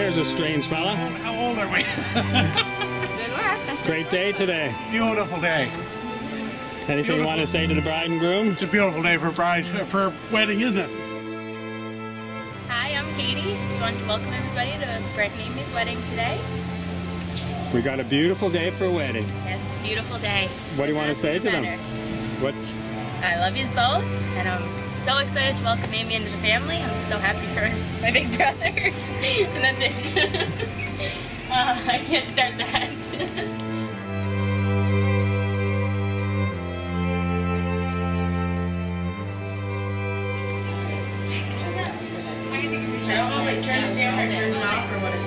there's a strange fella. How old are we? Great day today. Beautiful day. Anything you want to say to the bride and groom? It's a beautiful day for a wedding, isn't it? Hi, I'm Katie. Just wanted to welcome everybody to Brent and Amie's wedding today. We got a beautiful day for a wedding. Yes, beautiful day. What do you want to say to them? What? I love yous both, and I'm so excited to welcome Amie into the family. I'm so happy for my big brother. And that's it. I can't start that. I don't know if I turned it down or turned it off or what it is.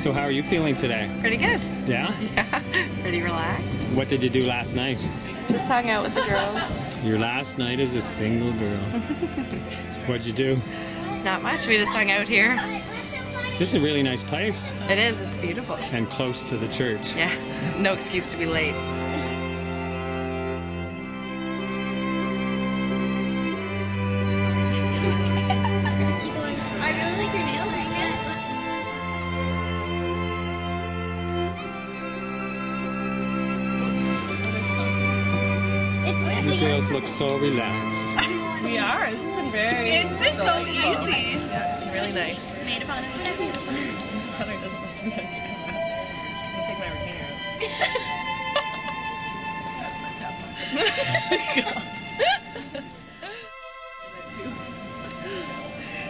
So how are you feeling today? Pretty good. Yeah? Yeah. Pretty relaxed. What did you do last night? Just hung out with the girls. Your last night as a single girl. What'd you do? Not much. We just hung out here. This is a really nice place. It is. It's beautiful. And close to the church. Yeah. No excuse to be late. I really like your nails. Are you good? You girls look so relaxed. We are. This has been very... It's been so easy. Yeah, it's really nice. Made upon it. Heather doesn't look too good. I'll take my retainer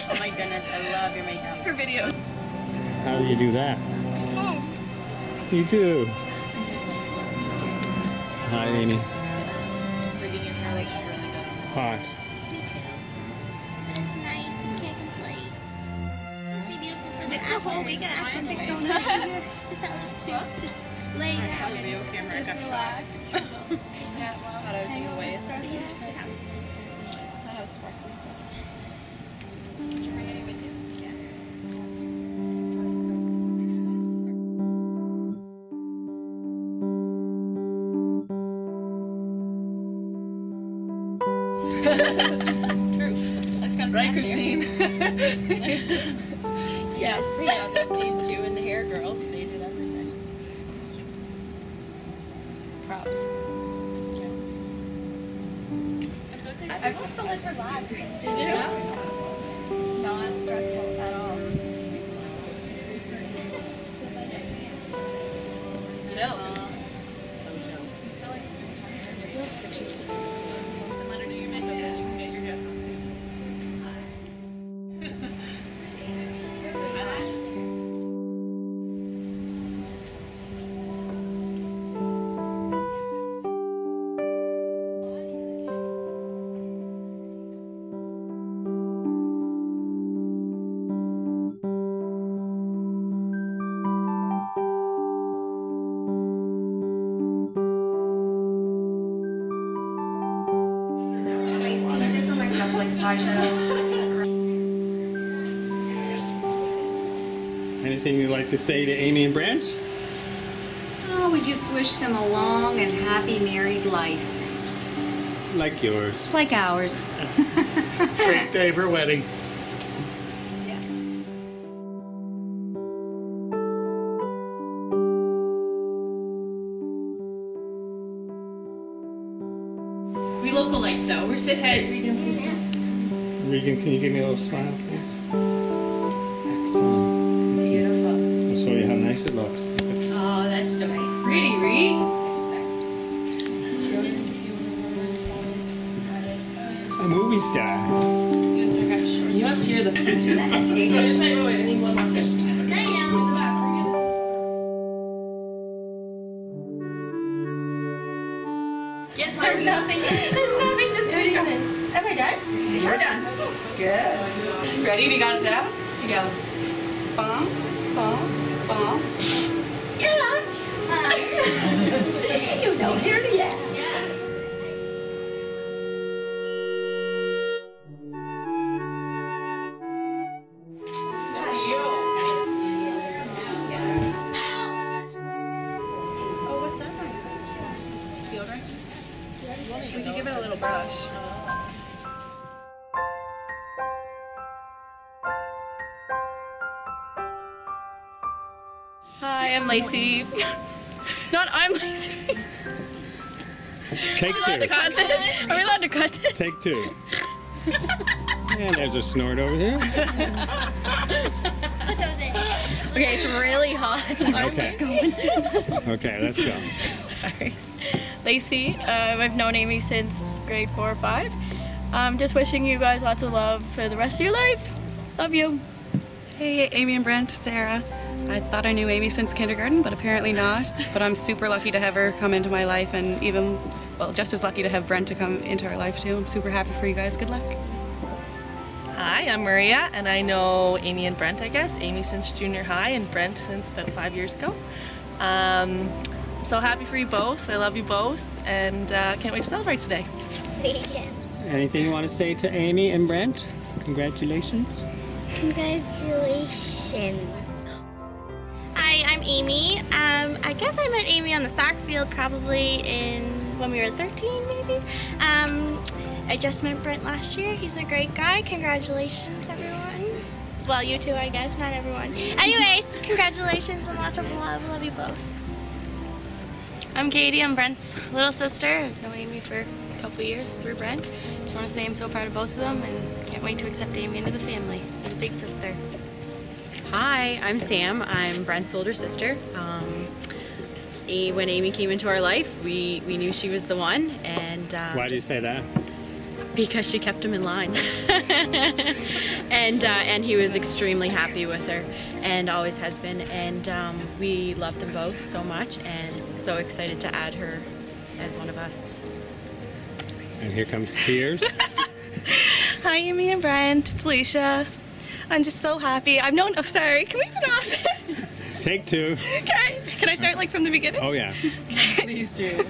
Oh my goodness, I love your makeup. Her video. How do you do that? You do. Hi, Amie. Rigging your hair like she really does. Hot. Me too. But it's nice. You can't complain. It's be beautiful for the whole weekend. It's gonna be so nice. Just lay down and just relax. Yeah, well, I thought I was in the way. It's not how sparkly stuff. Did you bring any with you? Yeah. True. That's kind of Right, Christine? Yes. Yeah, these two and the hair girls, they did everything. Props. I'm so excited. I felt so like relaxed. Did you? Not stressful at all. Chill. Still pictures. And let her do your makeup, and you can get your dress on too. Eyelashes. Anything you'd like to say to Amie and Brent? Oh, we just wish them a long and happy married life. Like yours. Like ours. Great day for a wedding. We look alike though. We're sisters. Regan, can you give me a little smile, please? Excellent. Beautiful. I'll show you how nice it looks. Oh, that's so pretty, Reeks. A movie star. You must hear the future. I just wait, I need one more thing. There's nothing. There's nothing to squeeze in. Am I done? You're done. Good. Ready? You got it down? You go. Bum, bum, bum. Yeah. You know, here it is. Yeah. Hi, I'm Lacey. Not I'm Lacey. Take Are we allowed to two. cut this? Are we allowed to cut this? Take two. And there's a snort over here. Okay, it's really hot. Okay. Okay, let's go. Sorry. Lacey, I've known Amie since grade 4 or 5. Just wishing you guys lots of love for the rest of your life. Love you. Hey, Amie and Brent, Sarah. I thought I knew Amie since kindergarten, but apparently not. But I'm super lucky to have her come into my life, and even, well, just as lucky to have Brent to come into our life too. I'm super happy for you guys. Good luck. Hi, I'm Maria, and I know Amie and Brent, I guess. Amie since junior high and Brent since about 5 years ago. I'm so happy for you both. I love you both, and can't wait to celebrate today. Anything you want to say to Amie and Brent? Congratulations. Congratulations. Hi, I'm Amie. I guess I met Amie on the soccer field probably when we were 13 maybe. I just met Brent last year. He's a great guy. Congratulations, everyone. Well, you too, I guess, not everyone. Anyways, congratulations and lots of love. Love you both. I'm Katie, I'm Brent's little sister. I've known Amie for a couple of years through Brent. Just want to say I'm so proud of both of them and can't wait to accept Amie into the family as big sister. Hi, I'm Sam. I'm Brent's older sister. When Amie came into our life, we knew she was the one, and Why do you say that? because she kept him in line. and he was extremely happy with her, and always has been. And we love them both so much, and so excited to add her as one of us. And here comes tears. Hi, Amie and Brent. It's Leisha. I'm just so happy. I've known. Oh, sorry. Can we get an office? Take two. Okay. Can I start like from the beginning? Oh, yes. Please do.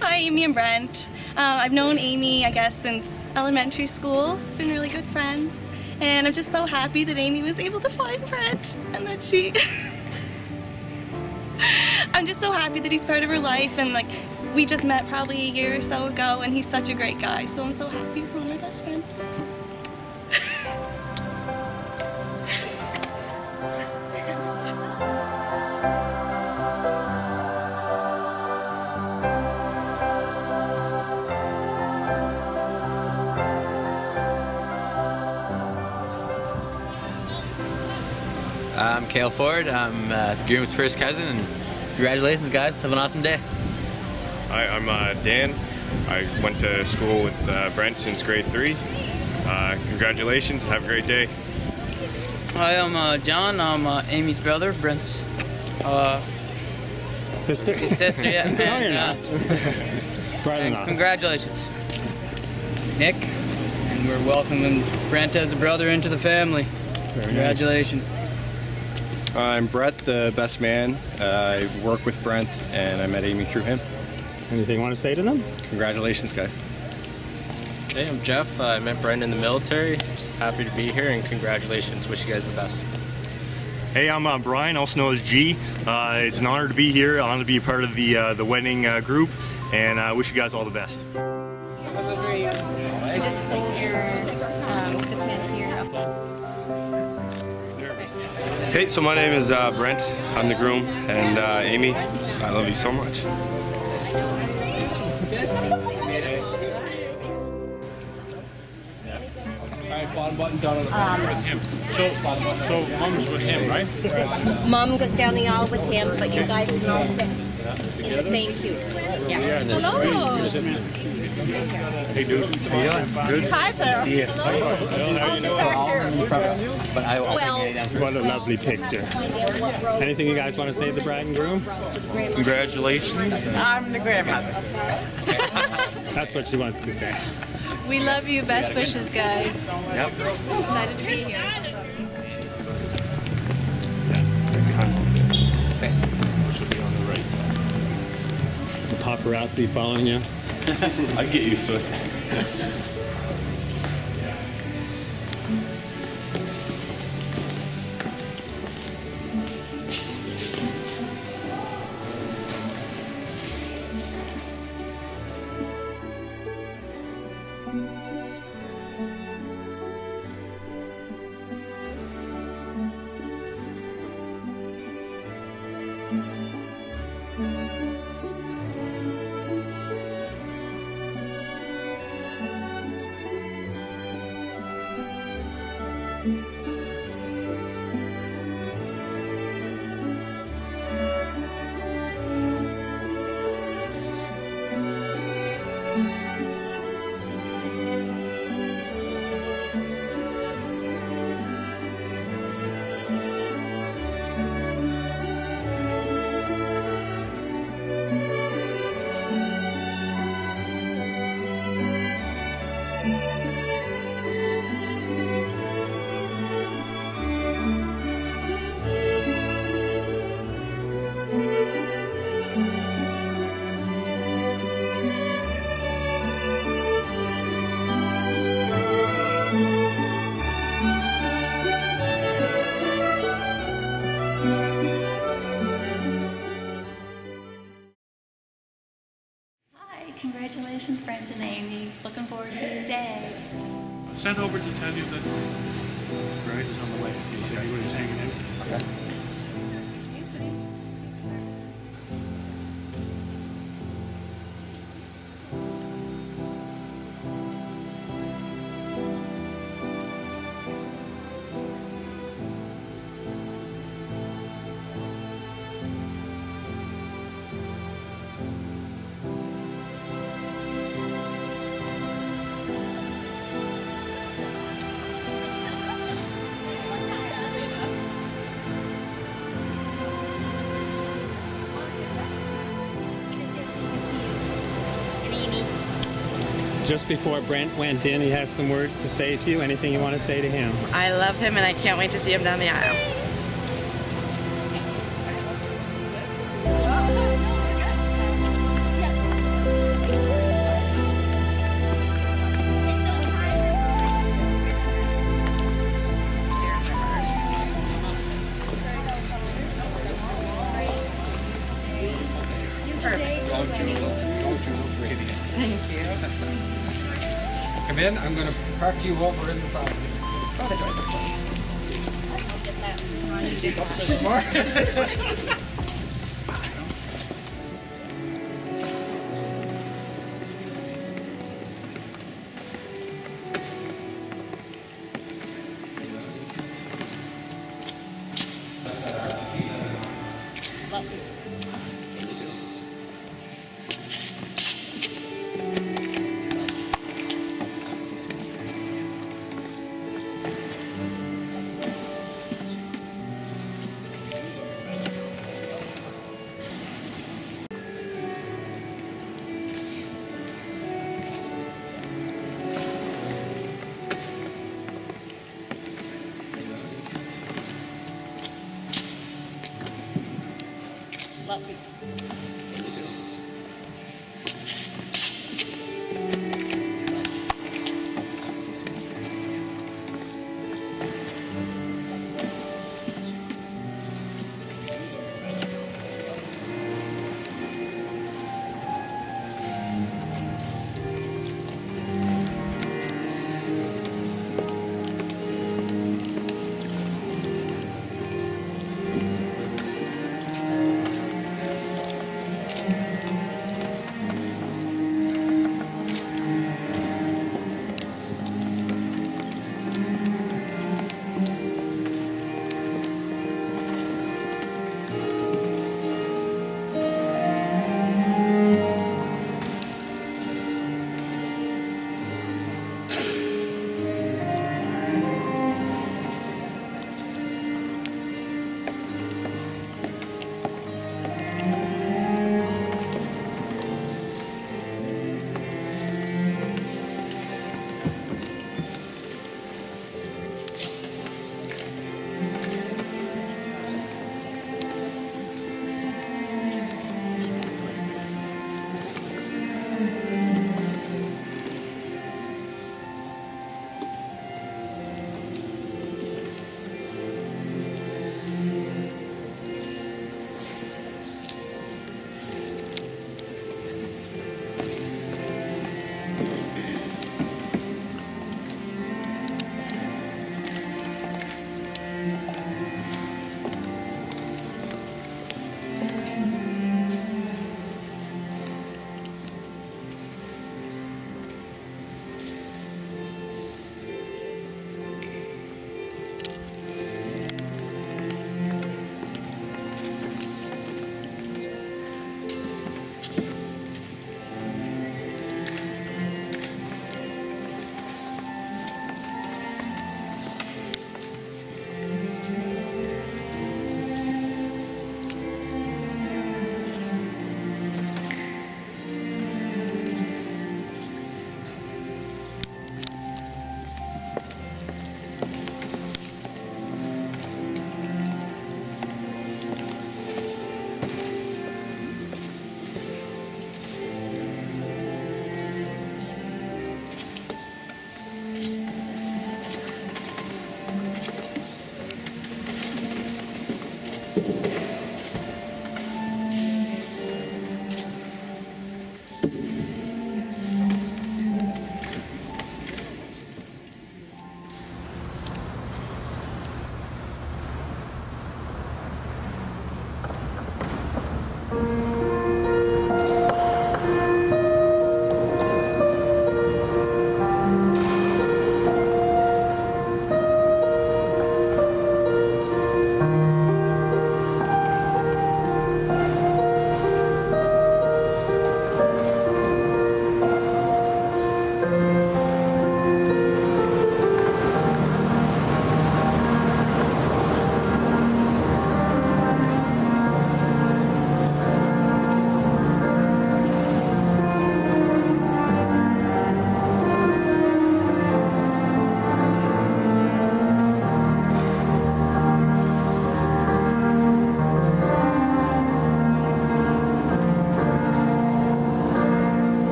Hi, Amie and Brent. I've known Amie, I guess, since elementary school. Been really good friends. And I'm just so happy that Amie was able to find Brent and that she... I'm just so happy that he's part of her life, and like, we just met probably a year or so ago, and he's such a great guy, so I'm so happy we're one of my best friends. I'm Cale Ford. I'm the groom's first cousin, and congratulations, guys. Have an awesome day. Hi, I'm Dan. I went to school with Brent since grade 3. Congratulations. Have a great day. Hi, I'm John. I'm Amie's brother, Brent's Sister? sister. Yeah. No, you're not. Brother, not. Congratulations, Nick. And we're welcoming Brent as a brother into the family. Very Congratulations. I'm Brett, the best man. I work with Brent, and I met Amie through him. Nice. Anything you want to say to them? Congratulations, guys. Hey, I'm Jeff. I met Brent in the military. Just happy to be here, and congratulations. Wish you guys the best. Hey, I'm Brian, also known as G. It's an honor to be here. Honor to be a part of the wedding group, and I wish you guys all the best. Just hold your this hand here. Hey, so my name is Brent. I'm the groom, and Amie, I love you so much. Bottom button's down on the with him. So mom's with him, right? Mom goes down the aisle with him, but you guys can all sit in the same queue. Yeah. Hello. Hey, dude. How you doing? Good? Hi there. See you. How you doing? What a lovely picture. Anything you guys want to say to the bride and groom? Congratulations. I'm the grandmother. That's what she wants to say. We love you. Best wishes, guys. Yep. Excited to be here. Which will be on the right side. The paparazzi following you. I'd get used to it. Congratulations, Brent and Amie. Looking forward to your day. Sent over to tell you that Bride is on the way. He said he was hanging in. Okay. Just before Brent went in, he had some words to say to you. Anything you want to say to him? I love him and I can't wait to see him down the aisle. Thank you. Come in. I'm going to park you over in the side. Oh, the doors are closed. Lovely.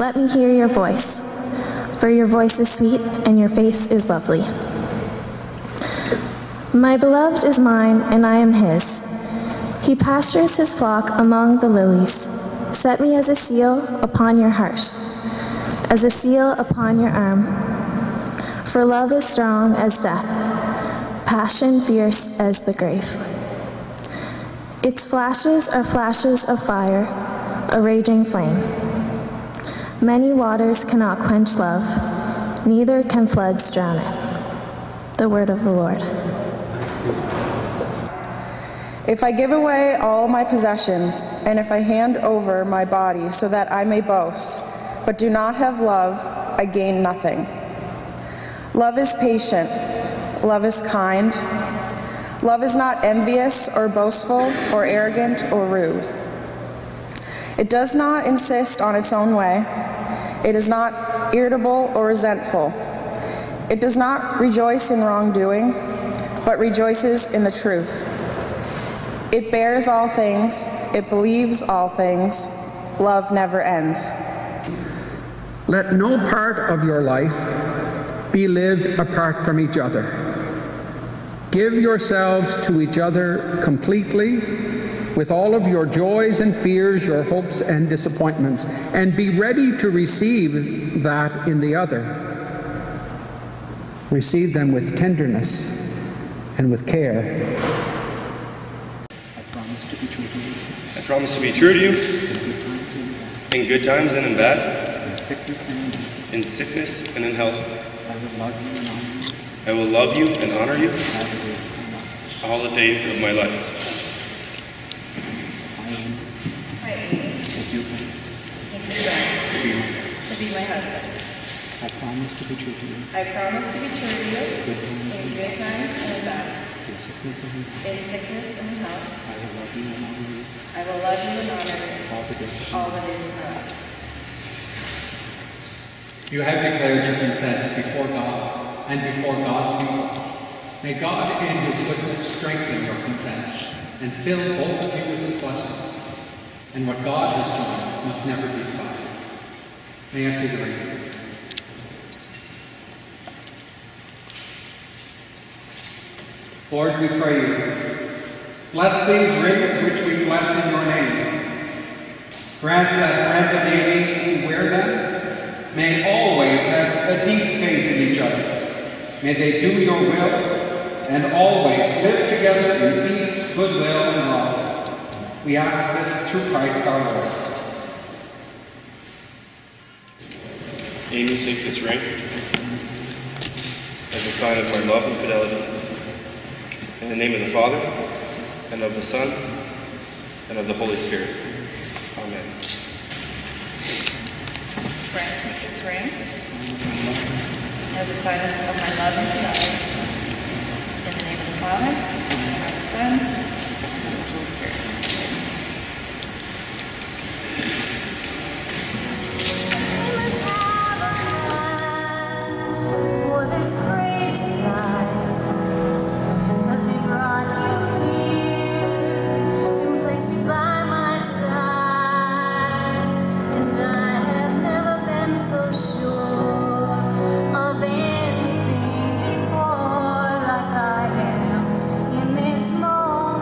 Let me hear your voice, for your voice is sweet and your face is lovely. My beloved is mine and I am his. He pastures his flock among the lilies. Set me as a seal upon your heart, as a seal upon your arm. For love is strong as death, passion fierce as the grave. Its flashes are flashes of fire, a raging flame. Many waters cannot quench love, neither can floods drown it. The word of the Lord. If I give away all my possessions, and if I hand over my body so that I may boast, but do not have love, I gain nothing. Love is patient. Love is kind. Love is not envious or boastful or arrogant or rude. It does not insist on its own way. It is not irritable or resentful. It does not rejoice in wrongdoing, but rejoices in the truth. It bears all things. It believes all things. Love never ends. Let no part of your life be lived apart from each other. Give yourselves to each other completely, with all of your joys and fears, your hopes and disappointments, and be ready to receive that in the other. Receive them with tenderness and with care. I promise to be true to you in good times and in bad, in sickness and in health. I will love you and honor you all the days of my life. To be my husband. I promise to be true to you. I promise to be true to you in good times and in bad. In sickness and in health. In sickness and in health. I will love you and honor you. I will love you and honor you all the days of my life. You have declared your consent before God and before God's people. May God in his goodness strengthen your consent and fill both of you with his blessings. And what God has joined must never be divided. May I see the ring, please? Lord, we pray you. Bless these rings which we bless in your name. Grant that Brent and Amie who wear them may always have a deep faith in each other. May they do your will and always live together in peace, goodwill, and love. We ask this through Christ our Lord. Amie, take this ring as a sign of my love and fidelity. In the name of the Father, and of the Son, and of the Holy Spirit. Amen. Brent, take this ring as a sign of my love and fidelity. In the name of the Father, and of the Son, and of the Holy Spirit. For this crazy life, 'cause he brought you near and placed you by my side, and I have never been so sure of anything before, like I am in this moment.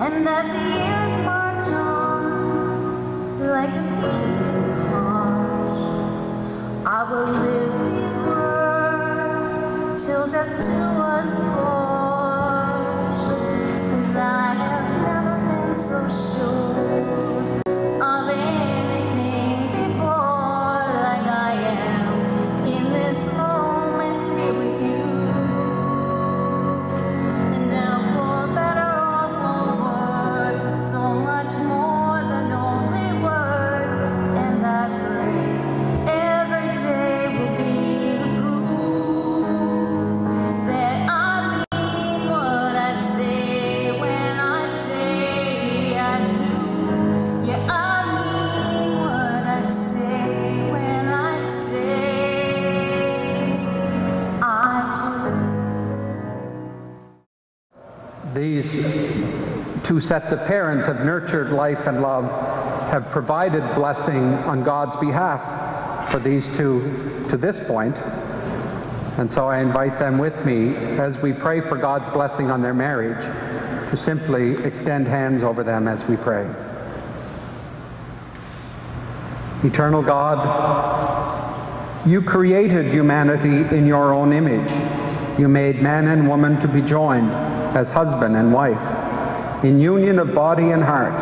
And as the years march on, like a beating heart, I will live these words till death do us part. 'Cause I have never been so sure of anything before, like I am in this moment here with you. And now for better or for worse, there's so much more than only words. And I pray every day will be the proof that I mean what I say when I say I do. Yeah, I mean what I say when I say I do. These two sets of parents have nurtured life and love, have provided blessing on God's behalf for these two to this point. And so I invite them with me as we pray for God's blessing on their marriage, to simply extend hands over them as we pray. Eternal God, you created humanity in your own image. You made man and woman to be joined as husband and wife, in union of body and heart,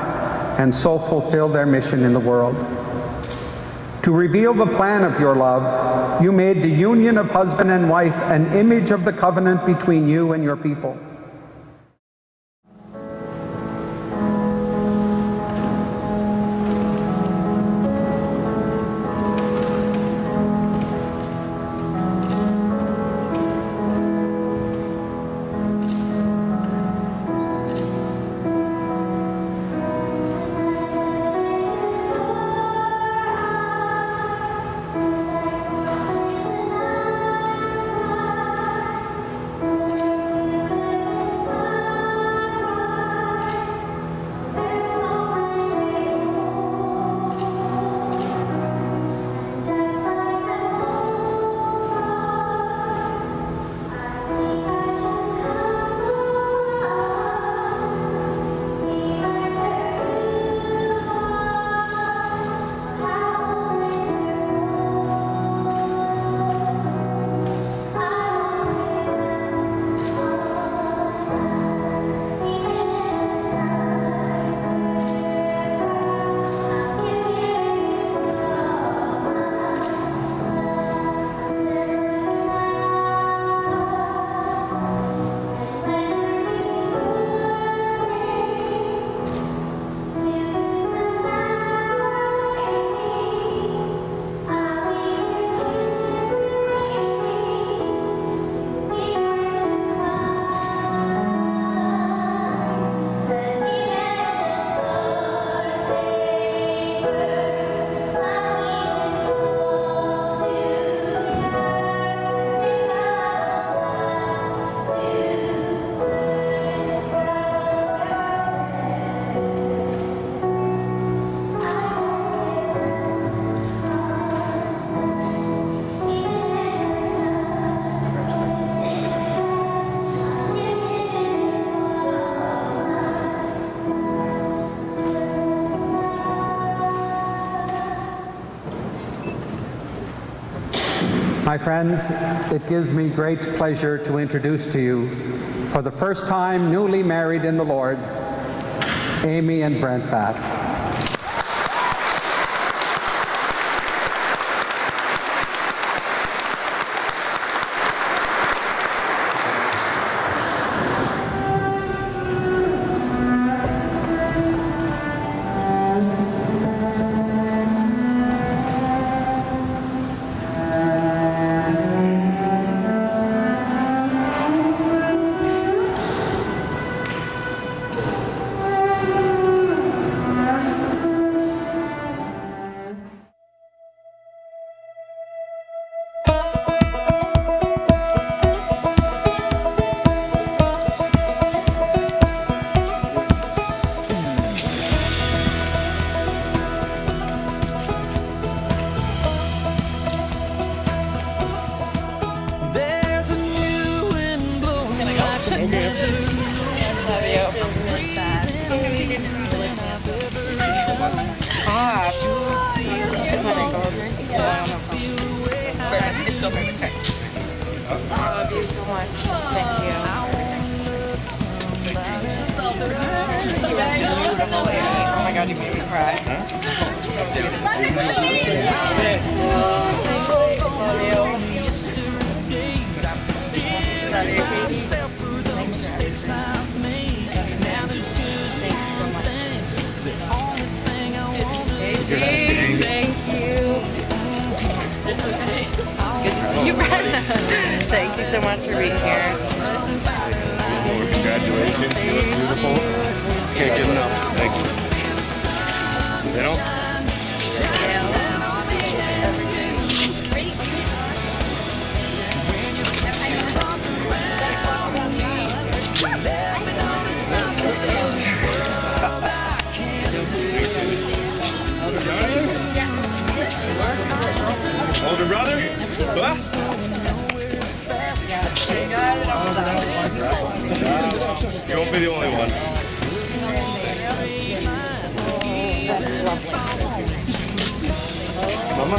and so fulfill their mission in the world. To reveal the plan of your love, you made the union of husband and wife an image of the covenant between you and your people. My friends, it gives me great pleasure to introduce to you, for the first time newly married in the Lord, Amie and Brent Bath. the whole way. Oh my god, you made me cry. Thank you. Good to see you, Brent. Thank you so much for being here. Congratulations, you look beautiful. Just can't get enough. Thanks. You know? Older brother? What? You won't be the only one. Mama?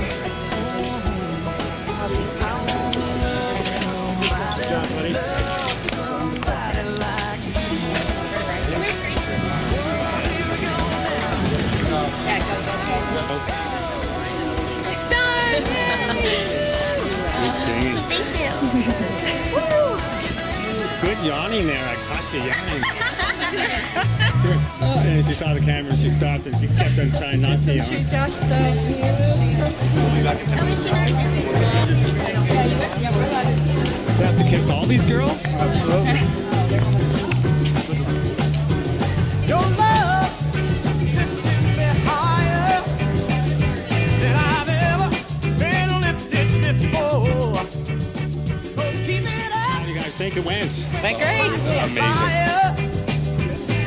Good job, buddy. It's done! Good singing. Thank you. Good yawning there. I caught you yawning. And she saw the camera, she stopped and she kept on trying not to yawn. Do I have to kiss all these girls? Absolutely. Your love lifted me higher than I've ever been lifted before. So keep it up. How do you guys think it went? Went great. Amazing.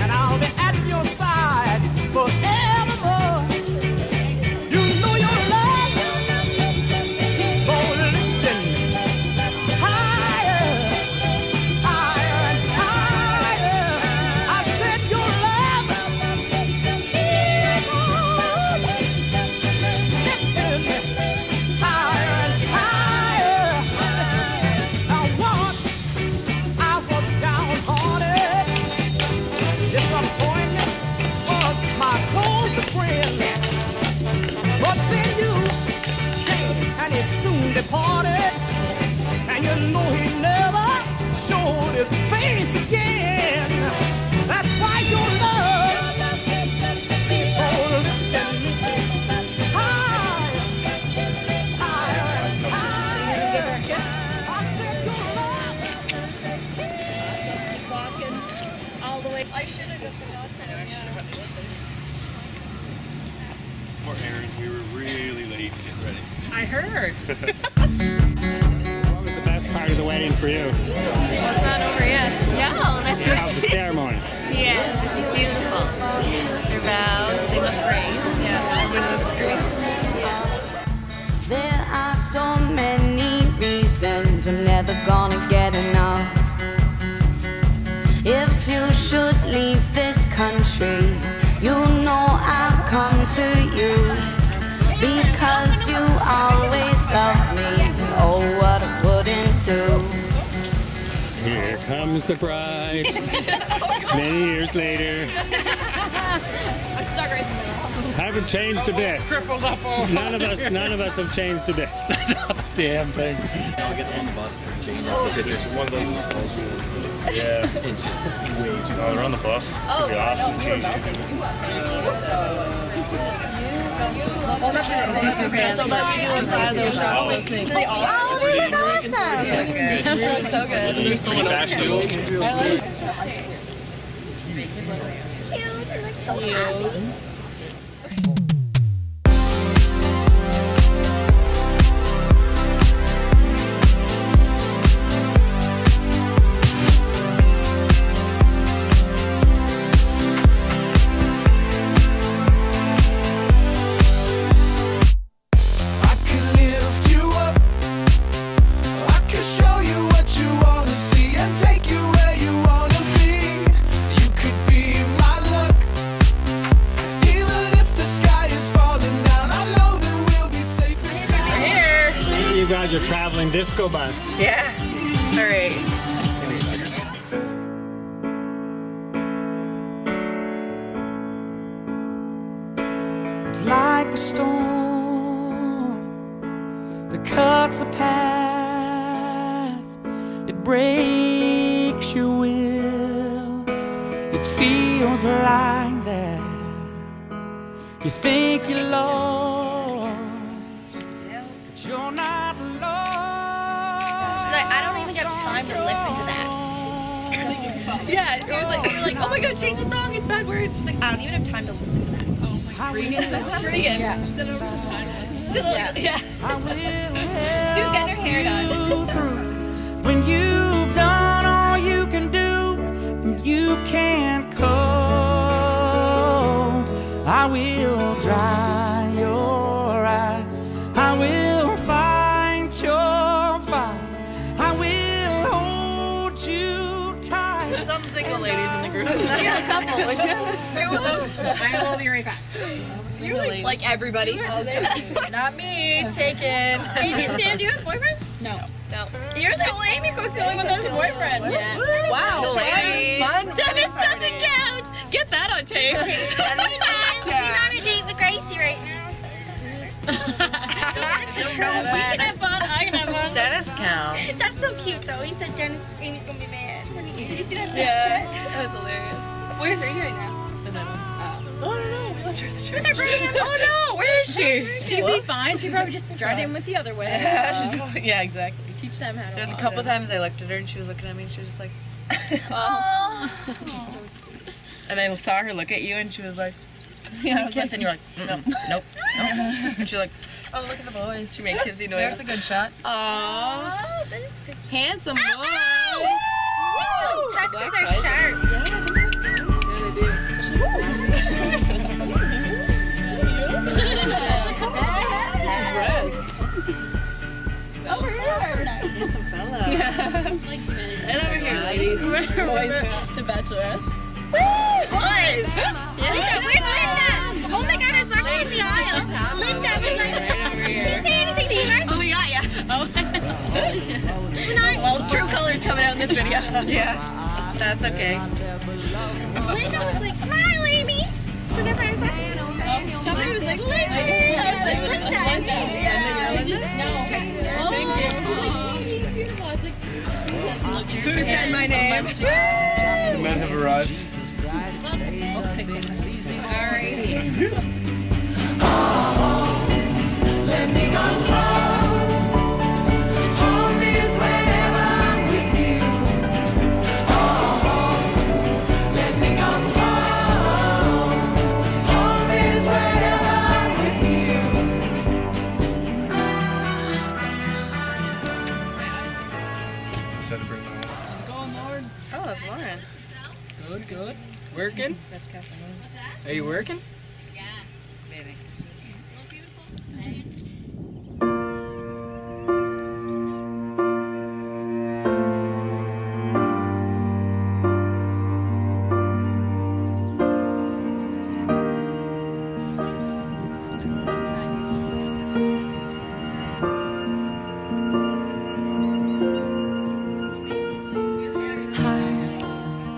And I'll be at your side forevermore. You know your love for lifting higher, higher and higher. I said your love lifting higher and higher. Now once I was downhearted. Disappointment was my closest friend. But then you came and he soon departed. And you know he never showed his face again. That's why your love all the way. I should have got the notes. Poor Aaron, we were really late getting ready. I heard. What was the best part of the wedding for you? Well, it's not over yet. No, that's right. Of the ceremony. Yes, it's beautiful. Their vows, they look great. Yeah, everybody looks great. There are so many reasons I'm never gonna get enough. If you should leave this country, you know I'll come to you. Because you always love me, oh what I wouldn't do. Here comes the bride. Many years later. I'm stuck right in the middle. Haven't changed a bit. None of us have changed a bit. Damn thing. I'll get on the bus or change It's one of those disposable ones. Yeah. It's just way too Oh, they're on the bus. It's gonna be awesome. Hold up your hand. So let me do one by those. Oh, they look awesome! So good. It's actually old. Cute. Your traveling disco bus. Yeah. All right. It's like a storm that cuts a path. It breaks your will. It feels like that. You think you're lost, but you're not lost. She's like, I don't even have time to listen to that. Yeah, she was like, we were like, oh my god, change the song, it's bad words. She's like, I don't even have time to listen to that. Oh my god. Regan. Yeah. She said I don't have time to listen to that. Yeah. She was getting her hair done. When you've done all you can do, and you can't cope, I will dry your eyes. I will find your fire. I will hold you tight. Some single ladies in the group. Yeah, a couple, would you? I'm holding you right back. Like everybody. Not me, taken. Amy and Sam, do you have boyfriends? No. You're the only Amy Cook's the only one that has a boyfriend. Yeah. Wow. Fun. Dennis doesn't count. Get that on tape. He's on a date with Gracie right now. We can have fun. I can have fun. Dennis counts. That's so cute though. He said Dennis, Amy's gonna be mad. Did you see that? Yeah. That was hilarious. Where's Rainy right now? Oh no, we left her at the church. Oh no, where is she? She'd be fine. She'd probably just strut in with the other way. Yeah, exactly. Teach them how to. There's a couple times I looked at her and she was looking at me and she was just like, Oh. So sweet. and I saw her look at you and she was like, yeah, kiss, and you're like, nope, nope. And she's like, Oh, look at the boys. she made kissy noise. There's a good shot. Aww. Oh, that is good. Handsome boy. Those tuxes are sharp. Over here. Handsome fella. And over here, ladies. Boys. The Bachelorette. Boys. Linda, where's Linda? Oh my god, I was walking in the aisle. Linda was like, did she say anything to you guys? Oh, we got ya. Well, true colors coming out in this video. Yeah, that's okay. Linda was like, smile, Amy. Whenever I was walking over. Somebody was like, Lizzie. I was like, Linda. Who said my name? The men have arrived. Alrighty. Let me come home. Home is wherever I'm with you. Oh, let me come home. Home is wherever I'm with you. Instead of bringing them up. How's it going, Lauren? Oh, that's Lauren. Good, good. Working? That's Catherine. Are you working? Yeah. Maybe. So beautiful.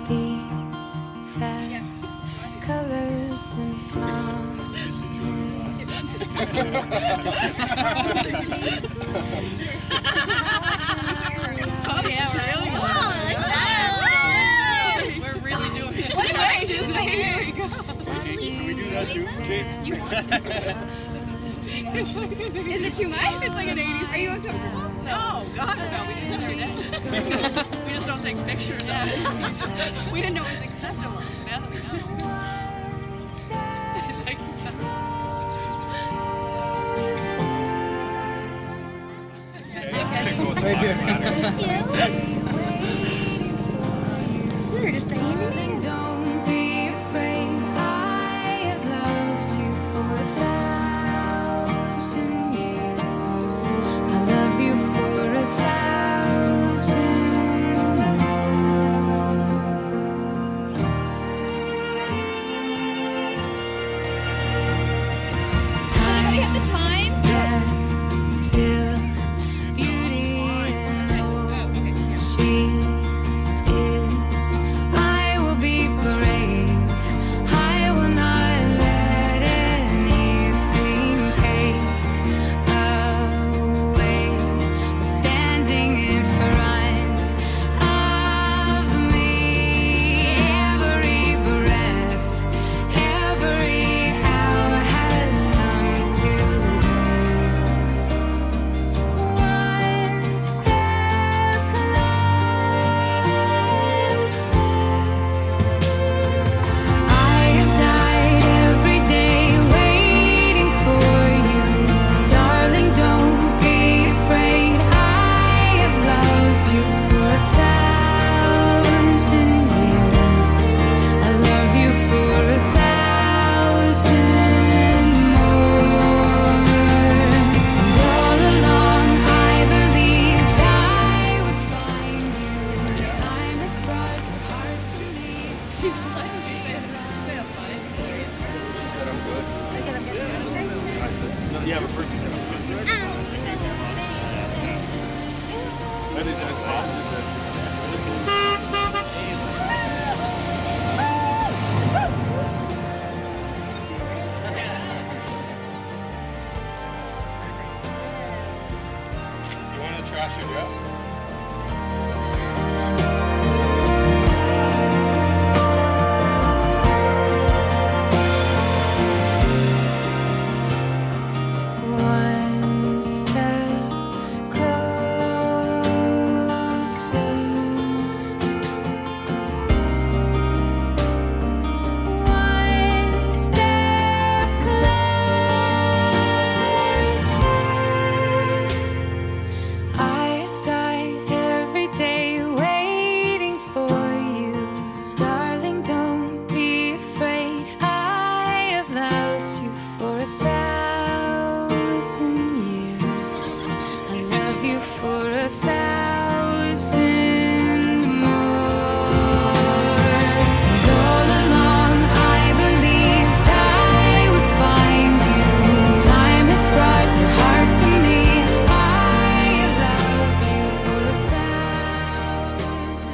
Heartbeats fast, colors and Oh yeah, we're really going. We're really doing it. What changes? Here we go. Can we do that too, Jake? Is it too much? It's like an 80s. Are you uncomfortable? No, God, no. We didn't start it. We just don't take pictures. We didn't know it was acceptable. Now that we know. It's like Right here. We were just saying it. Don't be afraid. I have loved you for 1,000 years. I love you for 1,000 Anybody have the time? Stand still, beauty and all she is. I will be Yeah, but first. That is as positive. You want to trash your dress? One step closer. One step closer. I've died every day waiting for you. Darling, don't be afraid. I have loved you for 1,000 years. I love you for 1,000 more. And all along I believed I would find you. Time has brought your heart to me. I have loved you for 1,000 years.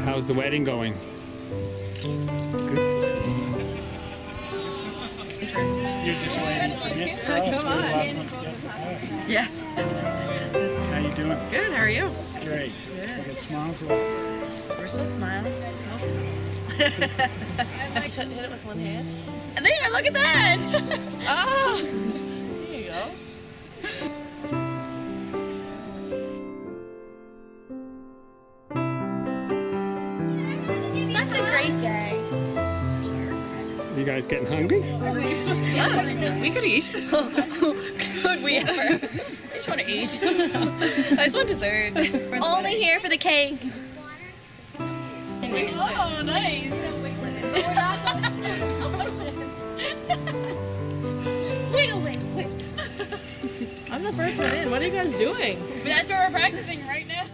How's the wedding going? You're just waiting for me. Come on. Yeah. How you doing? Good, how are you? Great. Good. You got smiles on. We're still smiling. Most of us. Hit it with one hand. And there, look at that! Oh! There you go. Such a great day. You guys getting hungry? Yes, we could eat. Could we ever? I just want to eat. I just want dessert. Only here for the cake. Oh, nice. Wiggling. I'm the first one in. What are you guys doing? That's what we're practicing right now.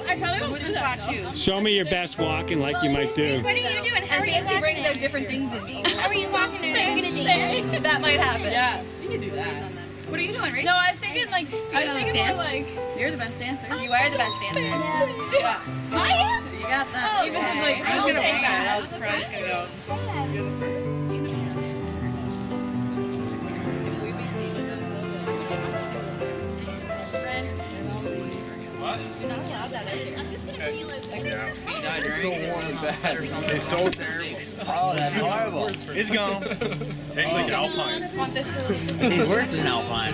I probably won't do that. Show me your best walking like you might do. What are you doing? How are you Fancy brings walking? out different things in me. How are you walking? Are you gonna dance? That might happen. Yeah, you can do that. What are you doing, Rach? No, I was thinking like, I was thinking more like. You're the best dancer. You are the best dancer. Yeah. I am. You got that. Even if, like, I was gonna take wing that. it. I was surprised to go. You're the first. What? You're not allowed that either. I'm just gonna feel it. It's so warm and bad. It's so terrible. Oh, that's horrible. It's gone. Tastes like Alpine. Want this for It's worse than Alpine.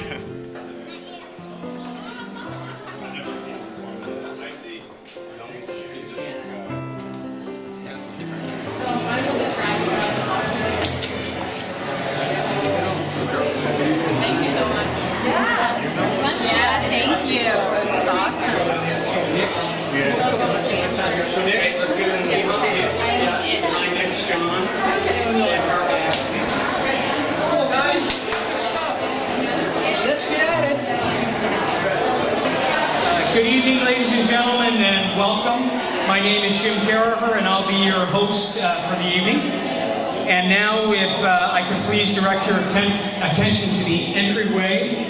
Thank you so much. Yeah, thank you. It's awesome. So Nick, let's get in the Cool, guys. Good stuff. Let's get at it. Good evening, ladies and gentlemen, and welcome. My name is Jim Carriger, and I'll be your host for the evening. And now, if I could please direct your attention to the entryway,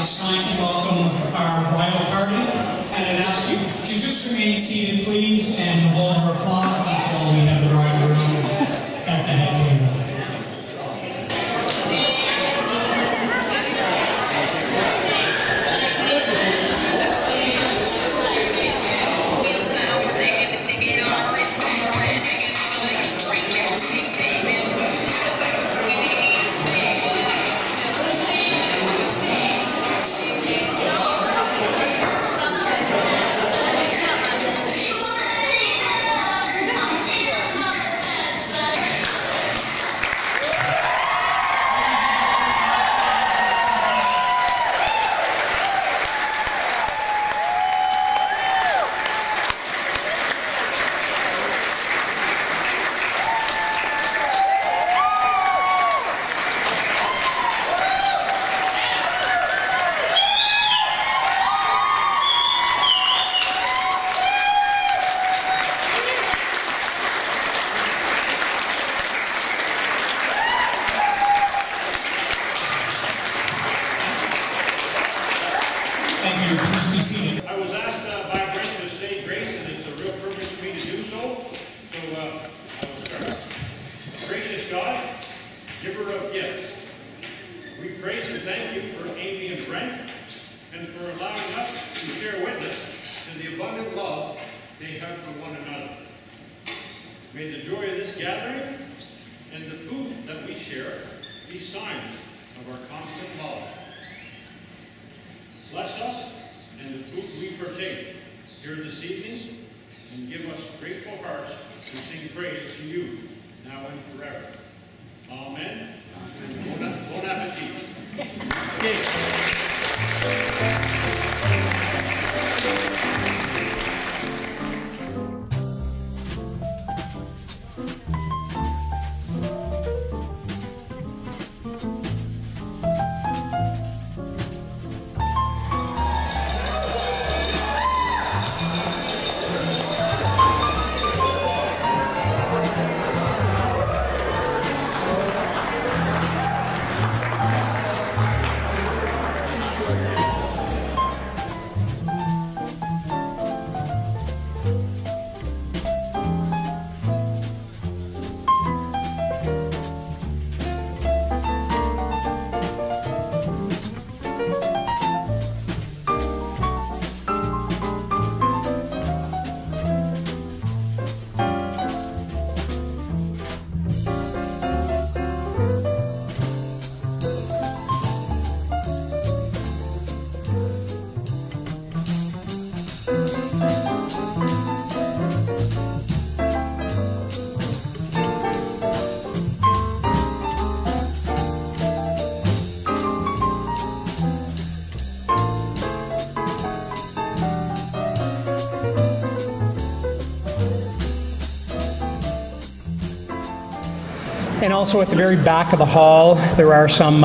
it's time to welcome our bridal party. And I'd ask you to just remain seated, please, and hold your applause until we have the bride and groom at the head table. they have for one another. May the joy of this gathering and the food that we share be signs of our constant love. Bless us and the food we partake here this evening, and give us grateful hearts to sing praise to you now and forever. Amen. Bon appetit. And also at the very back of the hall, there are some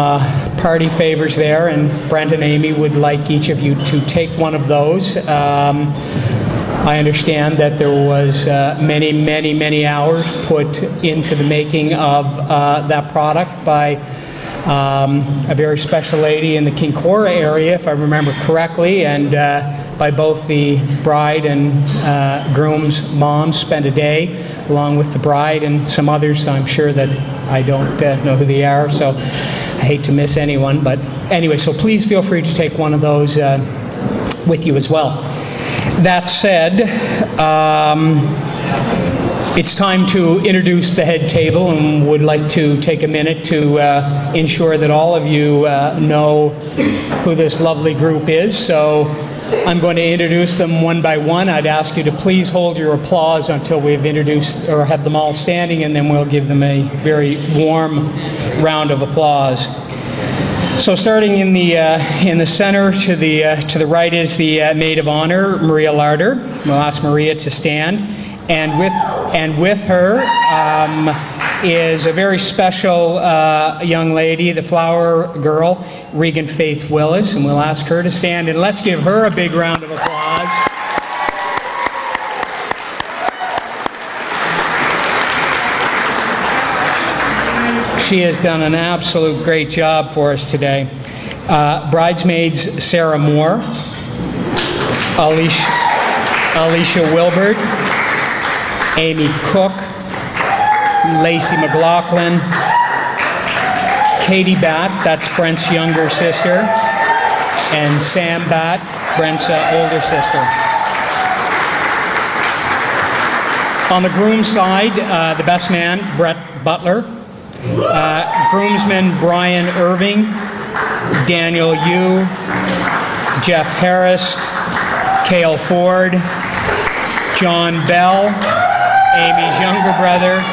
party favors there, and Brent and Amie would like each of you to take one of those. I understand that there was many hours put into the making of that product by a very special lady in the Kincora area, if I remember correctly, and by both the bride and groom's moms spent a day along with the bride and some others. I'm sure that I don't know who they are, so I hate to miss anyone. But anyway, so please feel free to take one of those with you as well. That said, it's time to introduce the head table, and would like to take a minute to ensure that all of you know who this lovely group is. So I'm going to introduce them one by one. I'd ask you to please hold your applause until we've introduced or have them all standing, and then we'll give them a very warm round of applause. So starting in the center to the right is the maid of honor, Maria Larder. We'll ask Maria to stand, and with her is a very special young lady, the flower girl, Regan Faith Willis, and we'll ask her to stand, and let's give her a big round of applause. She has done an absolute great job for us today. Bridesmaids Sarah Moore, Alicia Wilbert, Amy Cook, Lacey McLaughlin, Katie Batt, that's Brent's younger sister, and Sam Batt, Brent's older sister. On the groom's side, the best man, Brett Butler, groomsmen Brian Irving, Daniel Yu, Jeff Harris, Cale Ford, John Bell, Amy's younger brother,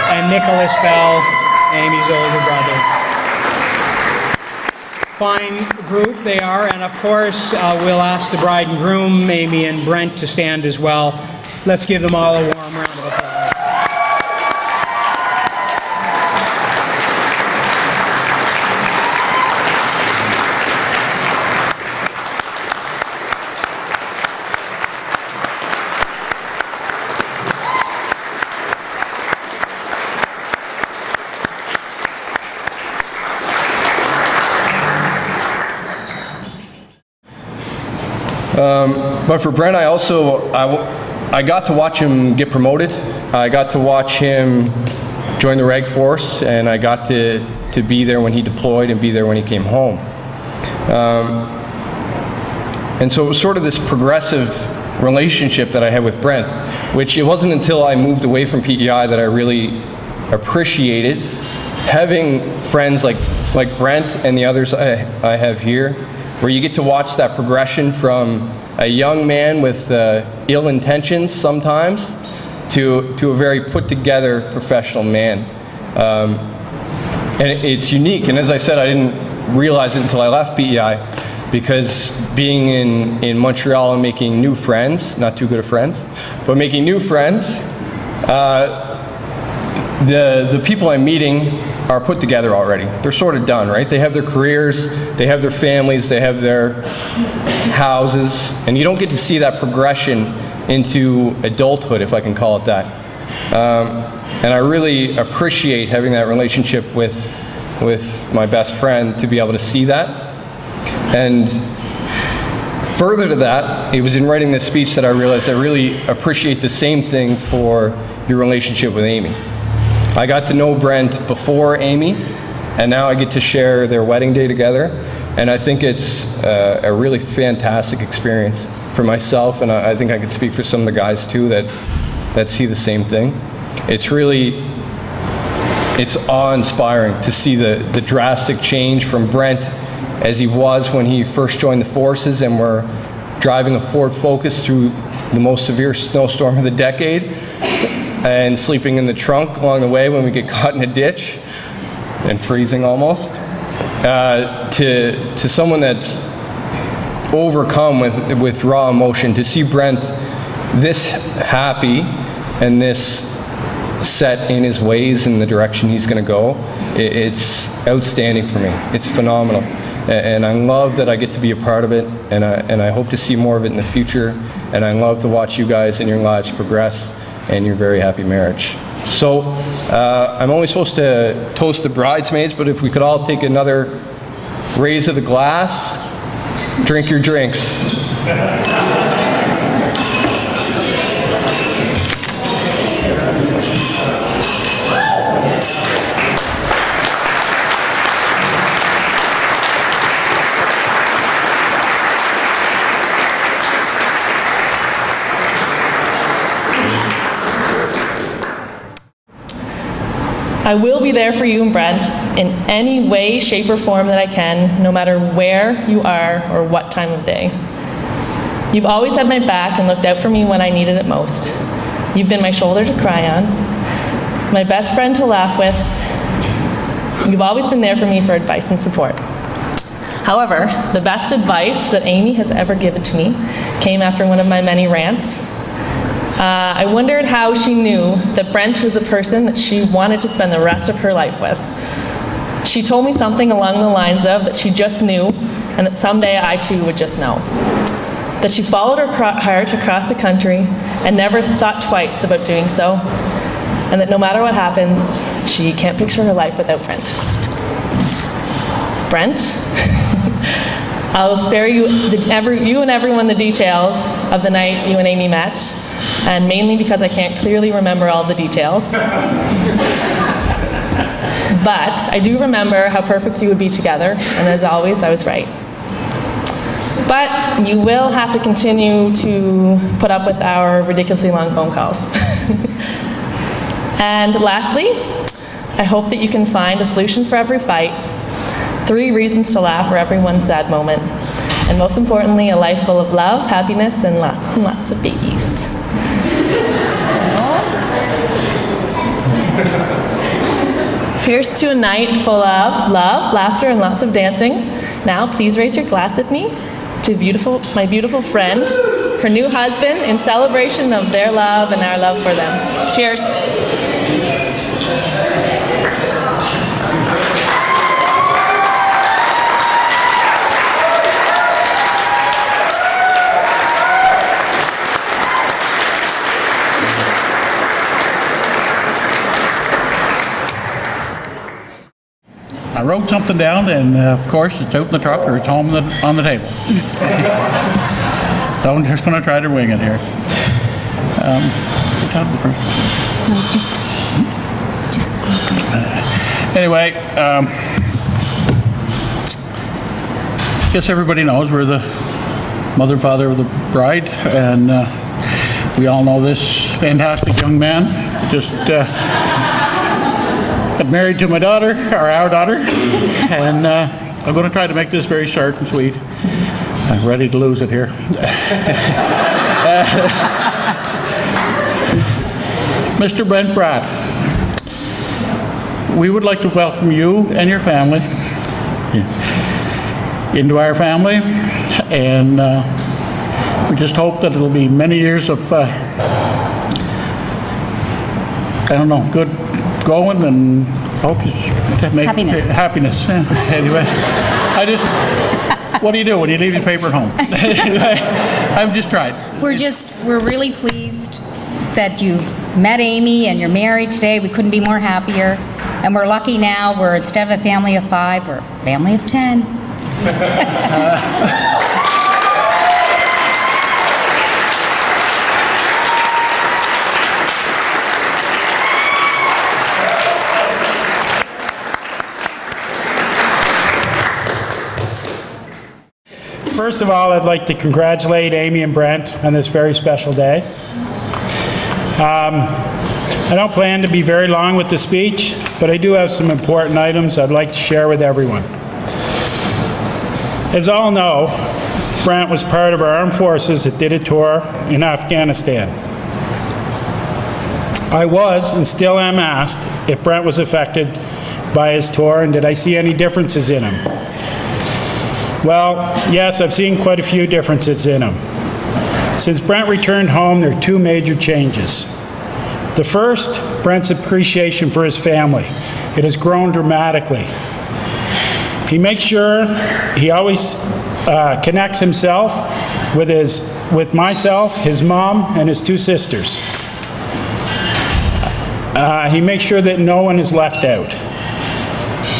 and Nicholas Bell, Amy's older brother. Fine group they are, and of course we'll ask the bride and groom, Amie and Brent, to stand as well. Let's give them all a warm round of applause. But for Brent, I got to watch him get promoted. I got to watch him join the Reg Force, and I got to be there when he deployed and be there when he came home. And so it was sort of this progressive relationship that I had with Brent, which it wasn't until I moved away from PEI that I really appreciated having friends like Brent and the others I have here, where you get to watch that progression from a young man with ill intentions sometimes to a very put together professional man. And it's unique, and as I said, I didn't realize it until I left PEI, because being in Montreal and making new friends, not too good of friends, but making new friends, the people I'm meeting are put together already. They're sort of done, right? They have their careers, they have their families, they have their houses, and you don't get to see that progression into adulthood, if I can call it that. And I really appreciate having that relationship with my best friend, to be able to see that. And further to that, it was in writing this speech that I realized I really appreciate the same thing for your relationship with Amie. I got to know Brent before Amie, and now I get to share their wedding day together, and I think it's a really fantastic experience for myself, and I think I could speak for some of the guys too that see the same thing. It's awe-inspiring to see the drastic change from Brent as he was when he first joined the forces and we're driving a Ford Focus through the most severe snowstorm of the decade, and sleeping in the trunk along the way when we get caught in a ditch and freezing almost, to someone that's overcome with raw emotion. To see Brent this happy and this set in his ways and the direction he's going to go, it's outstanding for me. It's phenomenal, and I love that I get to be a part of it, and I hope to see more of it in the future, and I love to watch you guys and your lives progress and your very happy marriage. So I'm only supposed to toast the bridesmaids, but if we could all take another raise of the glass, drink your drinks. I will be there for you and Brent in any way, shape, or form that I can, no matter where you are or what time of day. You've always had my back and looked out for me when I needed it most. You've been my shoulder to cry on, my best friend to laugh with. You've always been there for me for advice and support. However, the best advice that Amie has ever given to me came after one of my many rants. I wondered how she knew that Brent was the person that she wanted to spend the rest of her life with. She told me something along the lines of that she just knew, and that someday I too would just know. That she followed her heart across the country and never thought twice about doing so, and that no matter what happens, she can't picture her life without Brent. Brent? I'll spare you and everyone the details of the night you and Amie met, and mainly because I can't clearly remember all the details. But I do remember how perfect you would be together, and as always, I was right. But you will have to continue to put up with our ridiculously long phone calls. And lastly, I hope that you can find a solution for every fight, 3 reasons to laugh for every one sad moment, and most importantly, a life full of love, happiness, and lots of babies. Here's to a night full of love, laughter, and lots of dancing. Now, please raise your glass with me to my beautiful friend, her new husband, in celebration of their love and our love for them. Cheers. I wrote something down, and of course it's out in the truck or it's home on the table. So I'm just going to try to wing it here. Anyway, I guess everybody knows we're the mother and father of the bride, and we all know this fantastic young man. Just got married to my daughter, or our daughter, and I'm going to try to make this very short and sweet. I'm ready to lose it here. Mr. Brent Pratt, we would like to welcome you and your family into our family, and we just hope that it'll be many years of, I don't know, good going, and hope you make happiness. Yeah. Anyway, what do you do when you leave your paper at home? I'm just trying. We're really pleased that you met Amie and you're married today. We couldn't be more happier. And we're lucky now, instead of a family of 5, we're a family of 10. First of all, I'd like to congratulate Amie and Brent on this very special day. I don't plan to be very long with the speech, but I do have some important items I'd like to share with everyone. As all know, Brent was part of our armed forces that did a tour in Afghanistan. I was, and still am, asked if Brent was affected by his tour and did I see any differences in him. Well, yes, I've seen quite a few differences in him. Since Brent returned home, there are 2 major changes. The first, Brent's appreciation for his family. It has grown dramatically. He makes sure he always connects himself with myself, his mom, and his 2 sisters. He makes sure that no one is left out.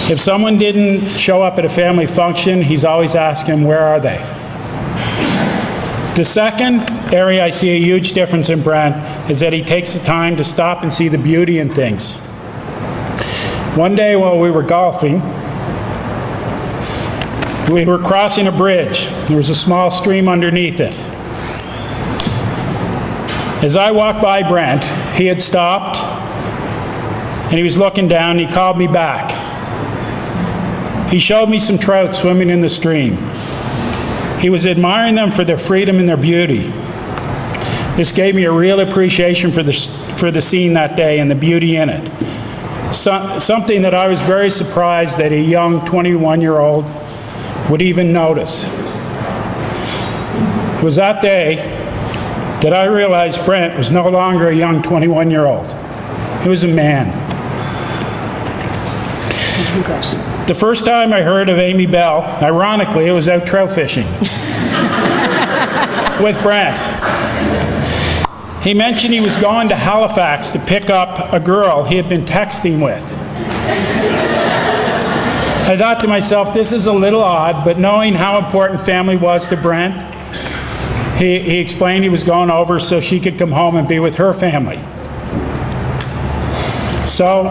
If someone didn't show up at a family function, he's always asking, where are they? The second area I see a huge difference in Brent is that he takes the time to stop and see the beauty in things. One day while we were golfing, we were crossing a bridge. There was a small stream underneath it. As I walked by Brent, he had stopped and he was looking down and he called me back. He showed me some trout swimming in the stream. He was admiring them for their freedom and their beauty. This gave me a real appreciation for the scene that day and the beauty in it. Something that I was very surprised that a young 21-year-old would even notice. It was that day that I realized Brent was no longer a young 21-year-old. He was a man. The first time I heard of Amie Bell, ironically, it was out trout fishing with Brent. He mentioned he was going to Halifax to pick up a girl he had been texting with. I thought to myself, this is a little odd, but knowing how important family was to Brent, he explained he was going over so she could come home and be with her family. So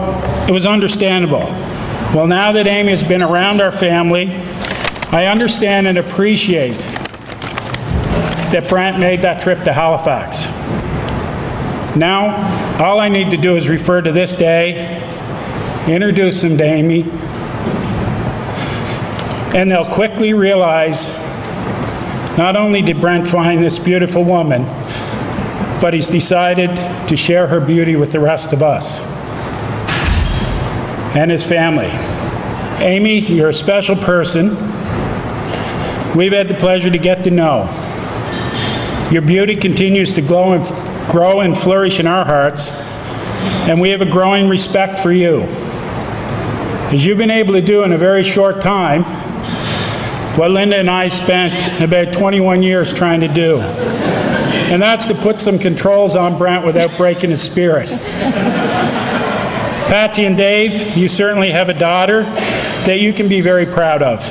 it was understandable. Well, now that Amie has been around our family, I understand and appreciate that Brent made that trip to Halifax. Now, all I need to do is refer to this day, introduce them to Amie, and they'll quickly realize not only did Brent find this beautiful woman, but he's decided to share her beauty with the rest of us and his family. Amie, you're a special person. We've had the pleasure to get to know. Your beauty continues to grow and flourish in our hearts, and we have a growing respect for you. As you've been able to do in a very short time, what Linda and I spent about 21 years trying to do. And that's to put some controls on Brent without breaking his spirit. Patsy and Dave, you certainly have a daughter that you can be very proud of.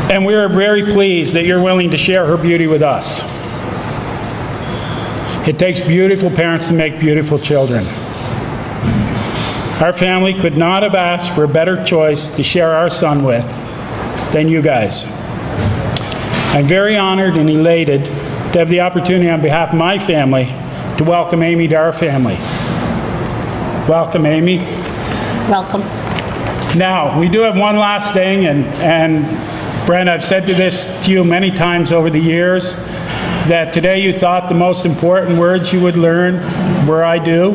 And we are very pleased that you're willing to share her beauty with us. It takes beautiful parents to make beautiful children. Our family could not have asked for a better choice to share our son with than you guys. I'm very honored and elated to have the opportunity on behalf of my family to welcome Amie to our family. Welcome, Amie. Welcome. Now, we do have one last thing, and Brent, I've said this to you many times over the years, that today you thought the most important words you would learn were "I do,"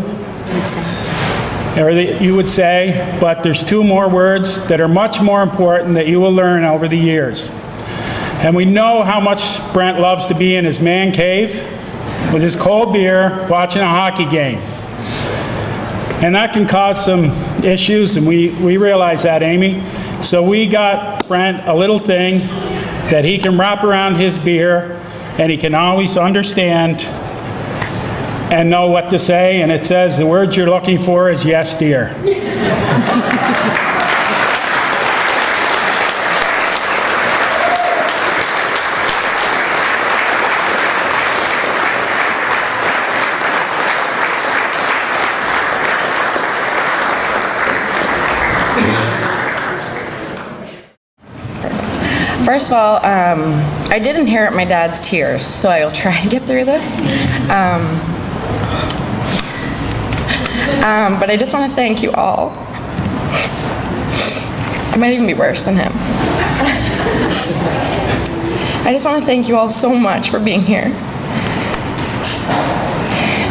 or that you would say, but there's two more words that are much more important that you will learn over the years. And we know how much Brent loves to be in his man cave with his cold beer watching a hockey game. And that can cause some issues, and we realize that, Amie. So we got Brent a little thing that he can wrap around his beer, and he can always understand and know what to say. And it says, the word you're looking for is "yes, dear." First of all, I did inherit my dad's tears, so I will try and get through this. But I just want to thank you all. I might even be worse than him. I just want to thank you all so much for being here.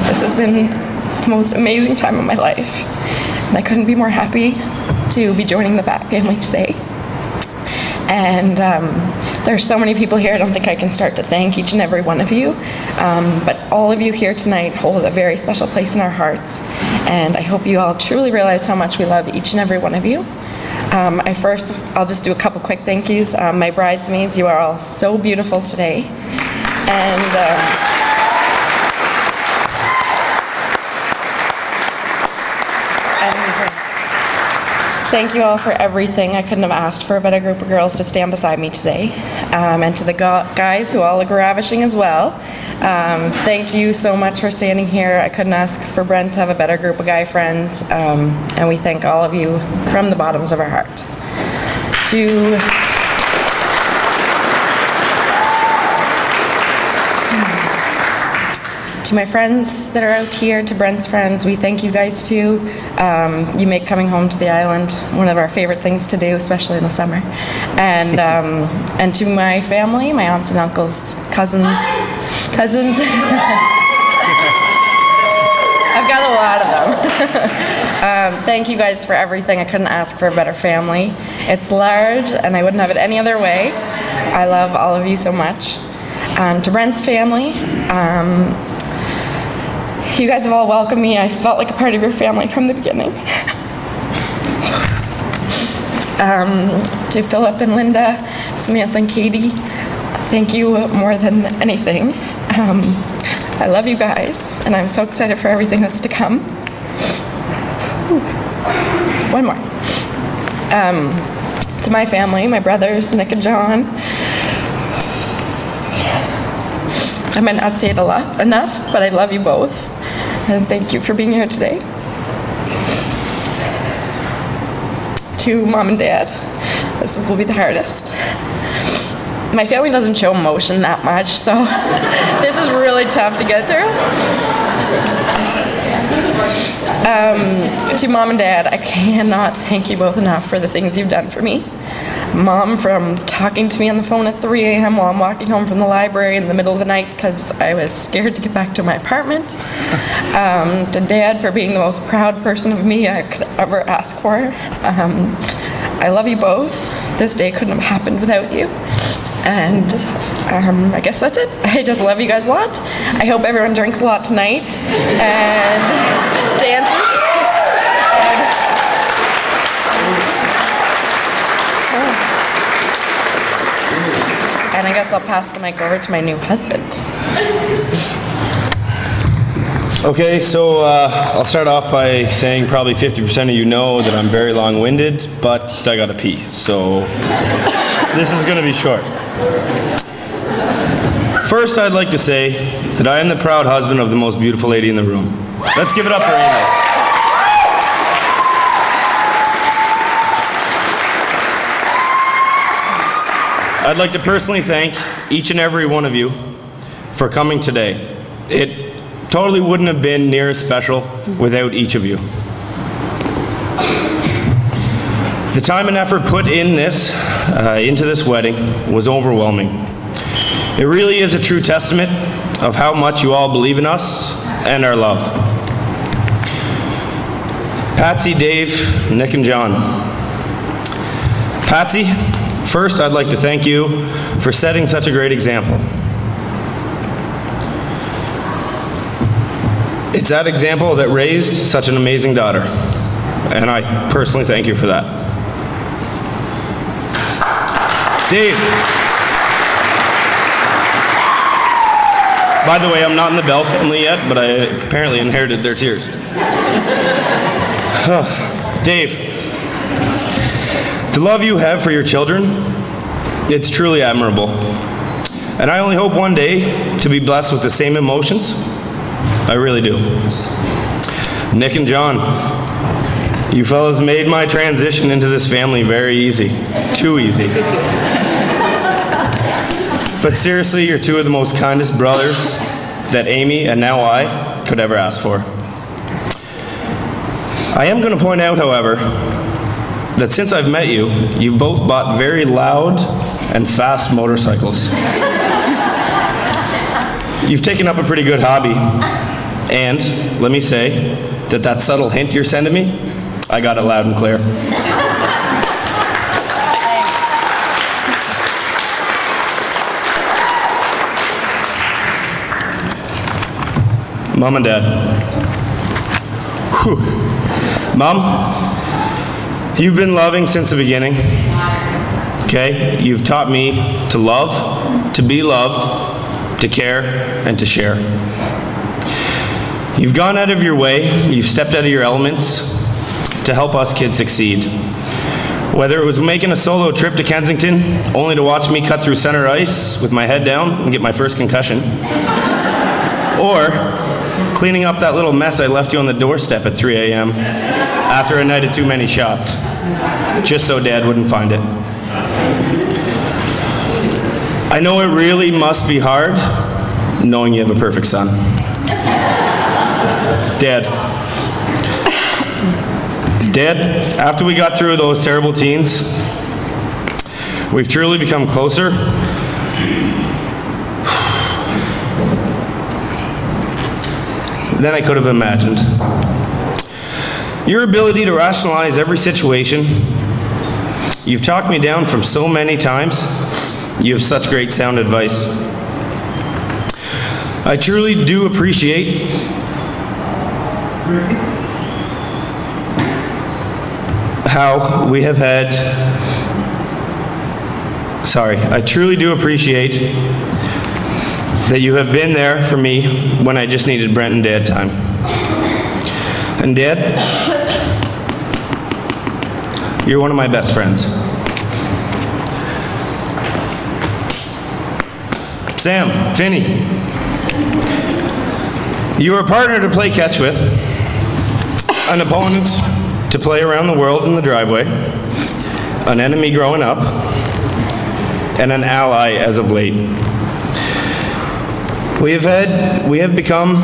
This has been the most amazing time of my life, and I couldn't be more happy to be joining the Bat family today. And there's so many people here, I don't think I can start to thank each and every one of you. But all of you here tonight hold a very special place in our hearts. And I hope you all truly realize how much we love each and every one of you. I'll just do a couple quick thank yous. My bridesmaids, you are all so beautiful today. And thank you all for everything. I couldn't have asked for a better group of girls to stand beside me today. And to the guys who all look ravishing as well. Thank you so much for standing here. I couldn't ask for Brent to have a better group of guy friends. And we thank all of you from the bottoms of our heart. To my friends that are out here, to Brent's friends, we thank you guys too. You make coming home to the island one of our favorite things to do, especially in the summer. And to my family, my aunts and uncles, cousins. I've got a lot of them. Thank you guys for everything. I couldn't ask for a better family. It's large, and I wouldn't have it any other way. I love all of you so much. To Brent's family, you guys have all welcomed me. I felt like a part of your family from the beginning. To Philip and Linda, Samantha and Katie, thank you more than anything. I love you guys, and I'm so excited for everything that's to come. One more. To my family, my brothers, Nick and John. I might not say it enough, but I love you both. And thank you for being here today. To Mom and Dad, this will be the hardest. My family doesn't show emotion that much, so this is really tough to get through. To Mom and Dad, I cannot thank you both enough for the things you've done for me. Mom, from talking to me on the phone at 3 a.m. while I'm walking home from the library in the middle of the night because I was scared to get back to my apartment. To Dad, for being the most proud person of me I could ever ask for. I love you both. This day couldn't have happened without you. And I guess that's it. I just love you guys a lot. I hope everyone drinks a lot tonight and dances. And I guess I'll pass the mic over to my new husband. Okay, so I'll start off by saying probably 50% of you know that I'm very long-winded, but I gotta pee, so this is gonna be short. First, I'd like to say that I am the proud husband of the most beautiful lady in the room. Let's give it up for Amie. I'd like to personally thank each and every one of you for coming today. It totally wouldn't have been near as special without each of you. The time and effort put in into this wedding was overwhelming. It really is a true testament of how much you all believe in us and our love. Patsy, Dave, Nick, and John. Patsy, first I'd like to thank you for setting such a great example. It's that example that raised such an amazing daughter, and I personally thank you for that. Dave. By the way, I'm not in the Bell family yet, but I apparently inherited their tears. Dave, the love you have for your children, it's truly admirable. And I only hope one day to be blessed with the same emotions. I really do. Nick and John, you fellas made my transition into this family very easy. Too easy. But seriously, you're two of the most kindest brothers that Amie, and now I, could ever ask for. I am going to point out, however, that since I've met you, you've both bought very loud and fast motorcycles. You've taken up a pretty good hobby. And let me say that subtle hint you're sending me, I got it loud and clear. Mom and Dad. Whew. Mom, you've been loving since the beginning. Okay? You've taught me to love, to be loved, to care, and to share. You've gone out of your way, you've stepped out of your elements to help us kids succeed. Whether it was making a solo trip to Kensington, only to watch me cut through center ice with my head down and get my first concussion, or cleaning up that little mess I left you on the doorstep at 3 a.m. after a night of too many shots, just so Dad wouldn't find it. I know it really must be hard knowing you have a perfect son. Dad, after we got through those terrible teens, we've truly become closer. Than I could have imagined. Your ability to rationalize every situation, you've talked me down from so many times. You have such great sound advice. I truly do appreciate how we have had, I truly do appreciate that you have been there for me when I just needed Brent and Dad time. And Dad, you're one of my best friends. Sam, Finney, you are a partner to play catch with, an opponent to play around the world in the driveway, an enemy growing up, and an ally as of late. We have become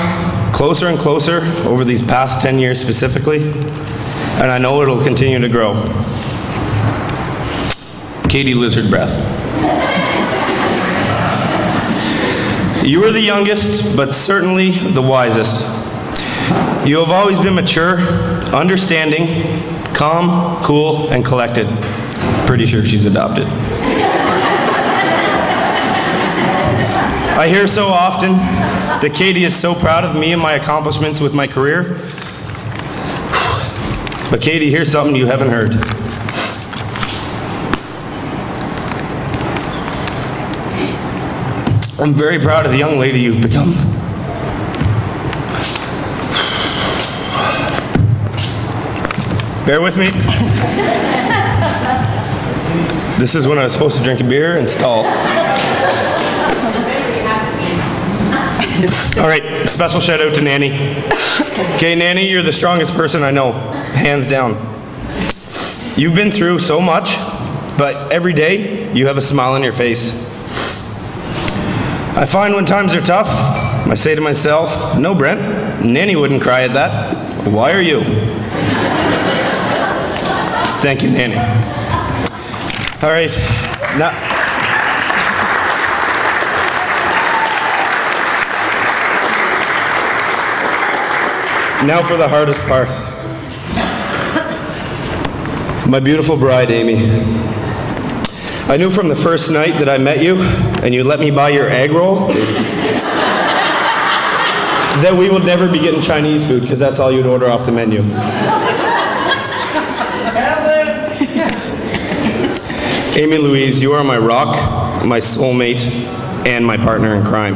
closer and closer over these past 10 years specifically, and I know it'll continue to grow. Katie Lizard Breath. You are the youngest, but certainly the wisest. You have always been mature, understanding, calm, cool, and collected. Pretty sure she's adopted. I hear so often that Katie is so proud of me and my accomplishments with my career. But Katie, here's something you haven't heard. I'm very proud of the young lady you've become. Bear with me. This is when I was supposed to drink a beer and stall. All right, special shout out to Nanny. Okay, Nanny, you're the strongest person I know, hands down. You've been through so much, but every day you have a smile on your face. I find when times are tough, I say to myself, no, Brent, Nanny wouldn't cry at that. Why are you? Thank you, Nanny. All right, now for the hardest part. My beautiful bride, Amie. I knew from the first night that I met you, and you let me buy your egg roll, that we would never be getting Chinese food, because that's all you'd order off the menu. Amie Louise, you are my rock, my soulmate, and my partner in crime.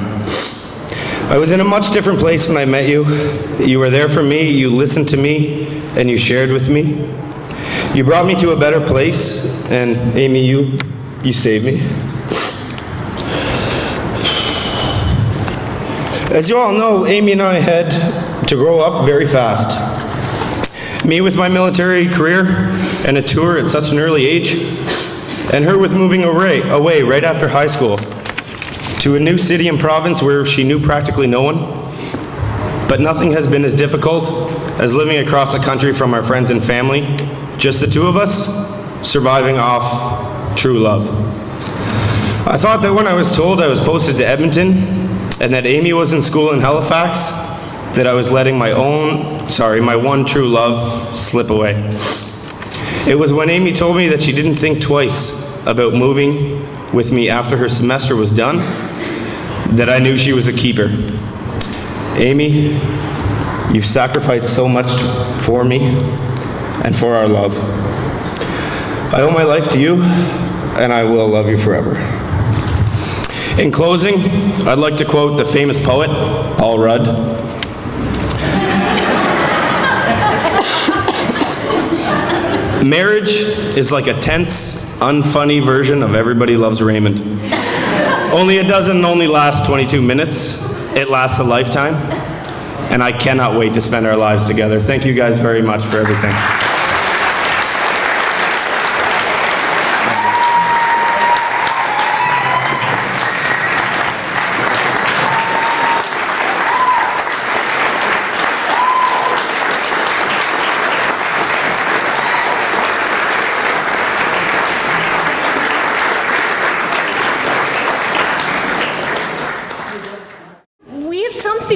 I was in a much different place when I met you. You were there for me, you listened to me, and you shared with me. You brought me to a better place, and Amie, you saved me. As you all know, Amie and I had to grow up very fast. Me with my military career and a tour at such an early age, and her with moving away right after high school to a new city and province where she knew practically no one. But nothing has been as difficult as living across the country from our friends and family, just the two of us, surviving off true love. I thought that when I was told I was posted to Edmonton and that Amie was in school in Halifax, that I was letting my one true love slip away. It was when Amie told me that she didn't think twice about moving with me after her semester was done that I knew she was a keeper. Amie, you've sacrificed so much for me and for our love. I owe my life to you, and I will love you forever. In closing, I'd like to quote the famous poet, Paul Rudd. Marriage is like a tense, unfunny version of Everybody Loves Raymond. Only it doesn't only last 22 minutes, it lasts a lifetime, and I cannot wait to spend our lives together. Thank you guys very much for everything.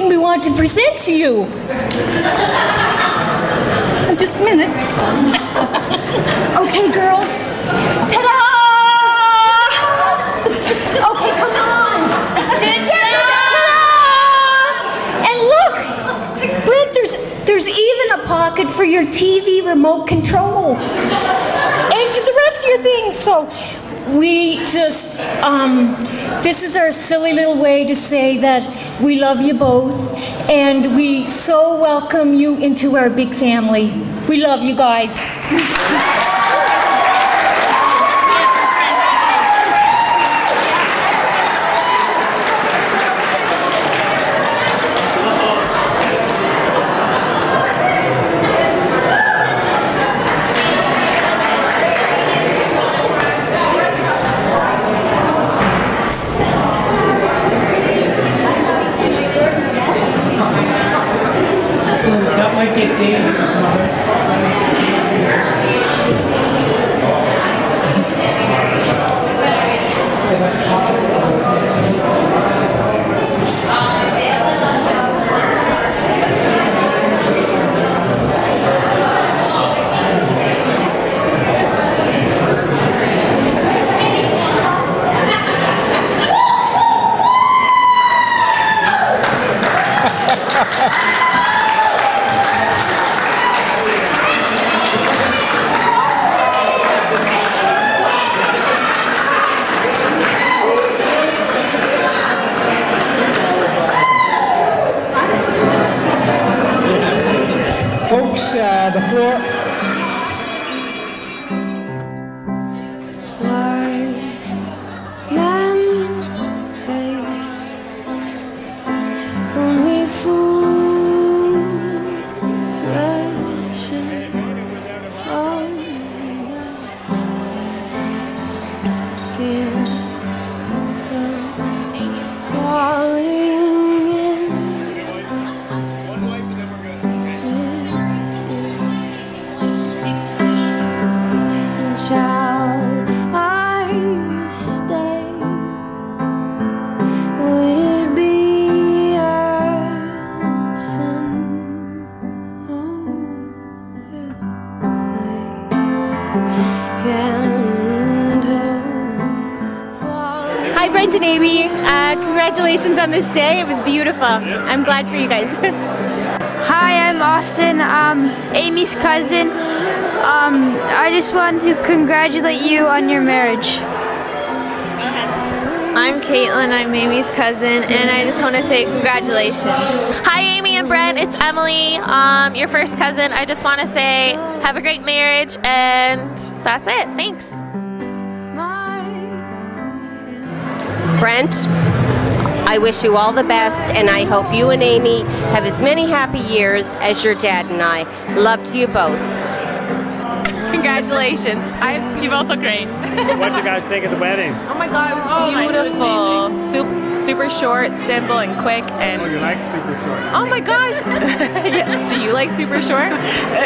We want to present to you. Just a minute. Okay, girls. Ta-da! Okay, come on. Ta-da! And look, Brent, there's even a pocket for your TV remote control. And to the rest of your things. So we just, this is our silly little way to say that we love you both, and we so welcome you into our big family. We love you guys. That might get dangerous, Mother. Folks, the floor. Men say only foolish Amie. Congratulations on this day. It was beautiful. I'm glad for you guys. Hi, I'm Austin, Amy's cousin. I just wanted to congratulate you on your marriage. I'm Caitlin, I'm Amy's cousin, and I just want to say congratulations. Hi Amie and Brent, it's Emily, your first cousin. I just want to say have a great marriage, and that's it. Thanks. Brent, I wish you all the best, and I hope you and Amie have as many happy years as your dad and I. Love to you both. Congratulations. You both look great. What did you guys think of the wedding? Oh my god, it was beautiful. Super short, simple, and quick. And Oh, you like super short? oh my gosh. Yeah, do you like super short?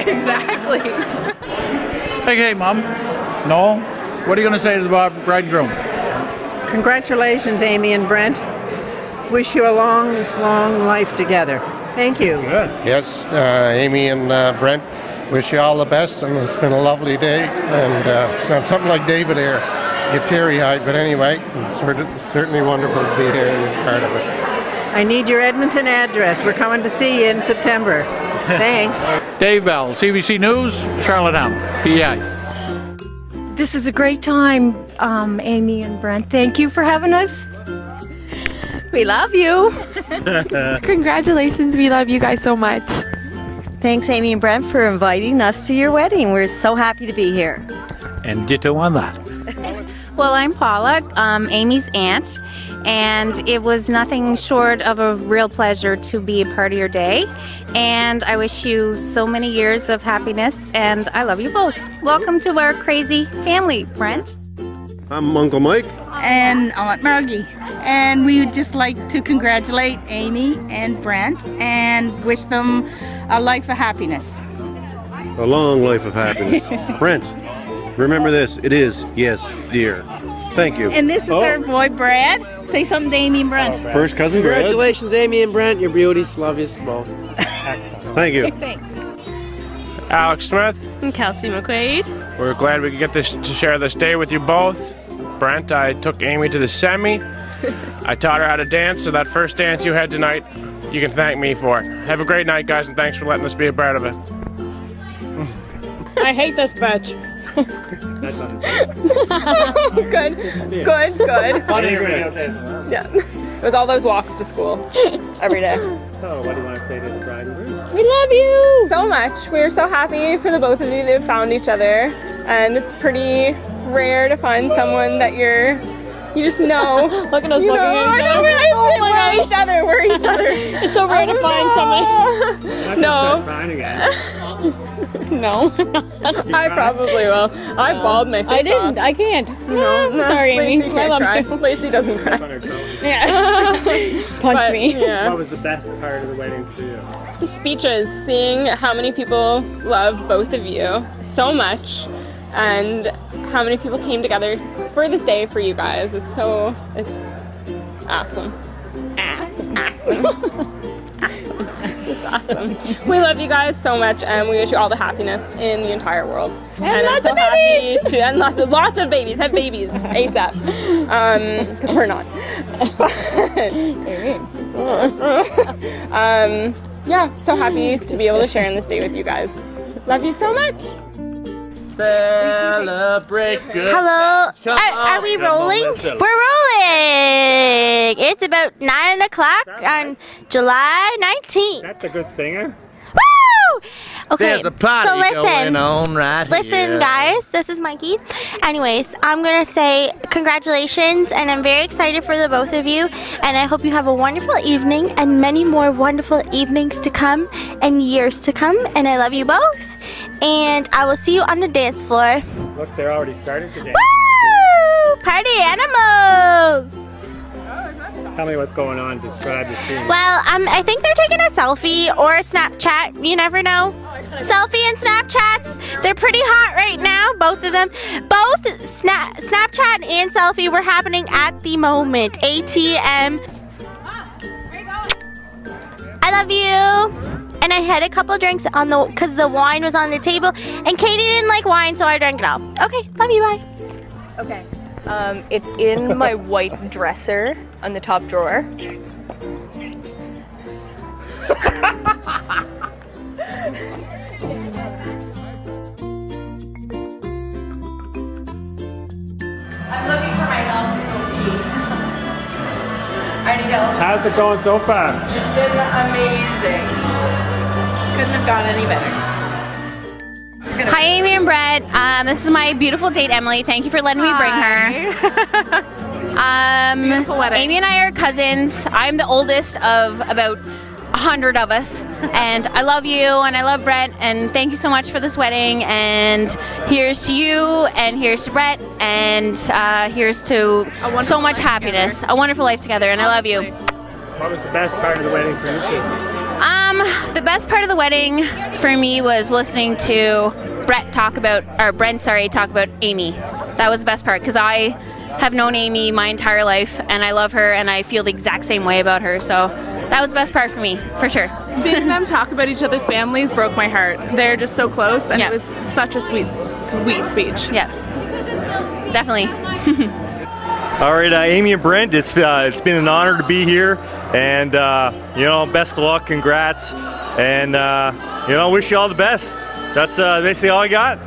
Exactly. Hey, Mom. Noel, what are you going to say to the bride and groom? Congratulations, Amie and Brent. Wish you a long, long life together. Thank you. Good. Yes, Amie and Brent, wish you all the best, and it's been a lovely day. And I'm something like David here, get teary-eyed, but anyway, it's certainly wonderful to be here and be part of it. I need your Edmonton address. We're coming to see you in September. Thanks. Dave Bell, CBC News, Charlottetown, PEI. This is a great time, Amie and Brent. Thank you for having us. We love you. Congratulations, we love you guys so much. Thanks, Amie and Brent, for inviting us to your wedding. We're so happy to be here. And ditto on that. Well, I'm Paula, Amy's aunt, and it was nothing short of a real pleasure to be a part of your day. And I wish you so many years of happiness, and I love you both. Welcome to our crazy family, Brent. I'm Uncle Mike. And Aunt Margie. And we would just like to congratulate Amie and Brent and wish them a life of happiness. A long life of happiness. Brent, remember this. It is, yes, dear. Thank you. And this is our boy Brad. Say something to Amie and Brent. First cousin Brad. Congratulations, Amie and Brent. You're beauties. Love you both. Thank you. Thanks. Alex Smith. And Kelsey McQuaid. We're glad we could get to share this day with you both. Brent, I took Amie to the semi. I taught her how to dance, so that first dance you had tonight, you can thank me for it. Have a great night, guys, and thanks for letting us be a part of it. I hate this bitch. That's on Good. Yeah. It was all those walks to school every day. So, what do you want to say to the bride and groom? We love you so much. We're so happy for the both of you that have found each other. And it's pretty rare to find someone that you just know. Look at us looking at each other. We're each other. We're each other. It's so rare to find someone. No. I probably will. I bawled my face I didn't. off. I can't. No. Sorry, Amie. Lacey can't cry. Lacey doesn't cry. Yeah. Punch me. Yeah. What was the best part of the wedding for you? The speeches, seeing how many people love both of you so much, and how many people came together for this day for you guys. It's awesome. Awesome. It's awesome. We love you guys so much, and we wish you all the happiness in the entire world. And lots I'm so of babies! happy and lots of babies. Have babies ASAP. Because we're not. Yeah, so happy to be able to share in this day with you guys. Love you so much. Celebrate good. Hello. Come Are we on. Come on, rolling? let's We're celebrate. rolling. It's about 9 o'clock on July 19th. That's a good singer. Woo! Okay, There's a party so listen. going on right Listen, here. guys, this is Mikey. Anyways, I'm going to say congratulations, and I'm very excited for the both of you, and I hope you have a wonderful evening and many more wonderful evenings to come and years to come, and I love you both, and I will see you on the dance floor. Look, they're already started today. Woo! Party animals! Tell me what's going on. Describe the scene. Well, I think they're taking a selfie or a Snapchat. You never know. Selfie and Snapchats, they're pretty hot right now, both of them. Both Snapchat and selfie were happening at the moment. ATM. I love you. And I had a couple drinks because the wine was on the table, and Katie didn't like wine, so I drank it all. Okay, love you, bye. Okay. It's in my white dresser on the top drawer. I'm looking for my help to go pee. I already know. How's it going so far? It's been amazing. Couldn't have gone any better. Hi, Amie and Brent. This is my beautiful date, Emily. Thank you for letting me bring her. Beautiful wedding. Amie and I are cousins. I'm the oldest of about 100 of us, and I love you and I love Brent, and thank you so much for this wedding, and here's to you, and here's to Brent, and here's to so much happiness, a wonderful life together, and I love you. What was the best part of the wedding for you two? The best part of the wedding for me was listening to Brent talk about Amie. That was the best part, because I have known Amie my entire life, and I love her, and I feel the exact same way about her, so that was the best part for me, for sure. Seeing them talk about each other's families broke my heart. They're just so close, and it was such a sweet, sweet speech. Yeah, definitely. All right, Amie and Brent, it's been an honor to be here, and you know, best of luck, congrats, and you know, wish you all the best. That's basically all I got.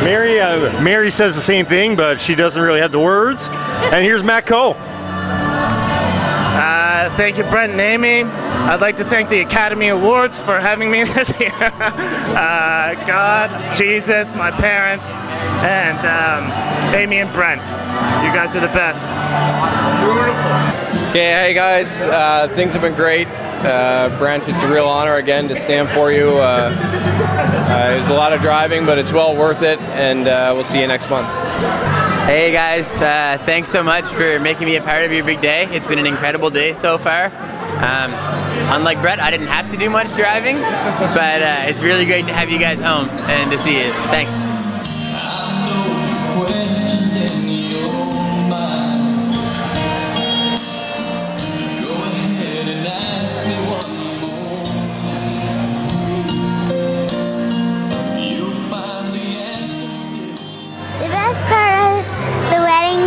Mary says the same thing, but she doesn't really have the words. And here's Matt Coe. Thank you, Brent and Amie. I'd like to thank the Academy Awards for having me this year. God, Jesus, my parents, and Amie and Brent. You guys are the best. Beautiful. Okay, hey guys, things have been great. Brent, it's a real honor again to stand for you. It was a lot of driving, but it's well worth it, and we'll see you next month. Hey guys, thanks so much for making me a part of your big day. It's been an incredible day so far. Unlike Brett, I didn't have to do much driving, but it's really great to have you guys home and to see you. Thanks. The best part of the wedding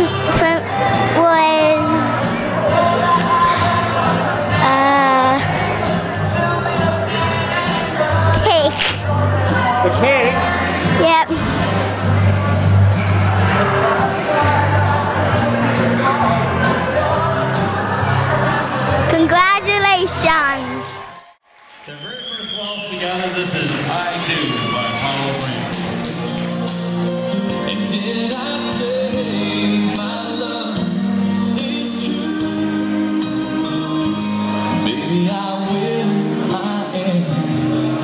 was cake. The cake? Yep. Congratulations. The very first waltz together, this is I Do by Apollo Brent. And did I say my love is true? Baby, I will, I am,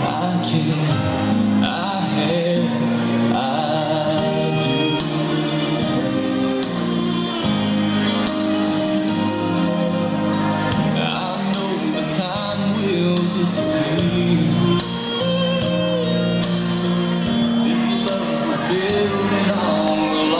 I can, I have, I do. I know the time will disappear. This love we're building on will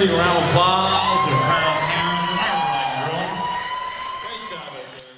worthy round of applause and crown parents and everybody in the room. Great job out there.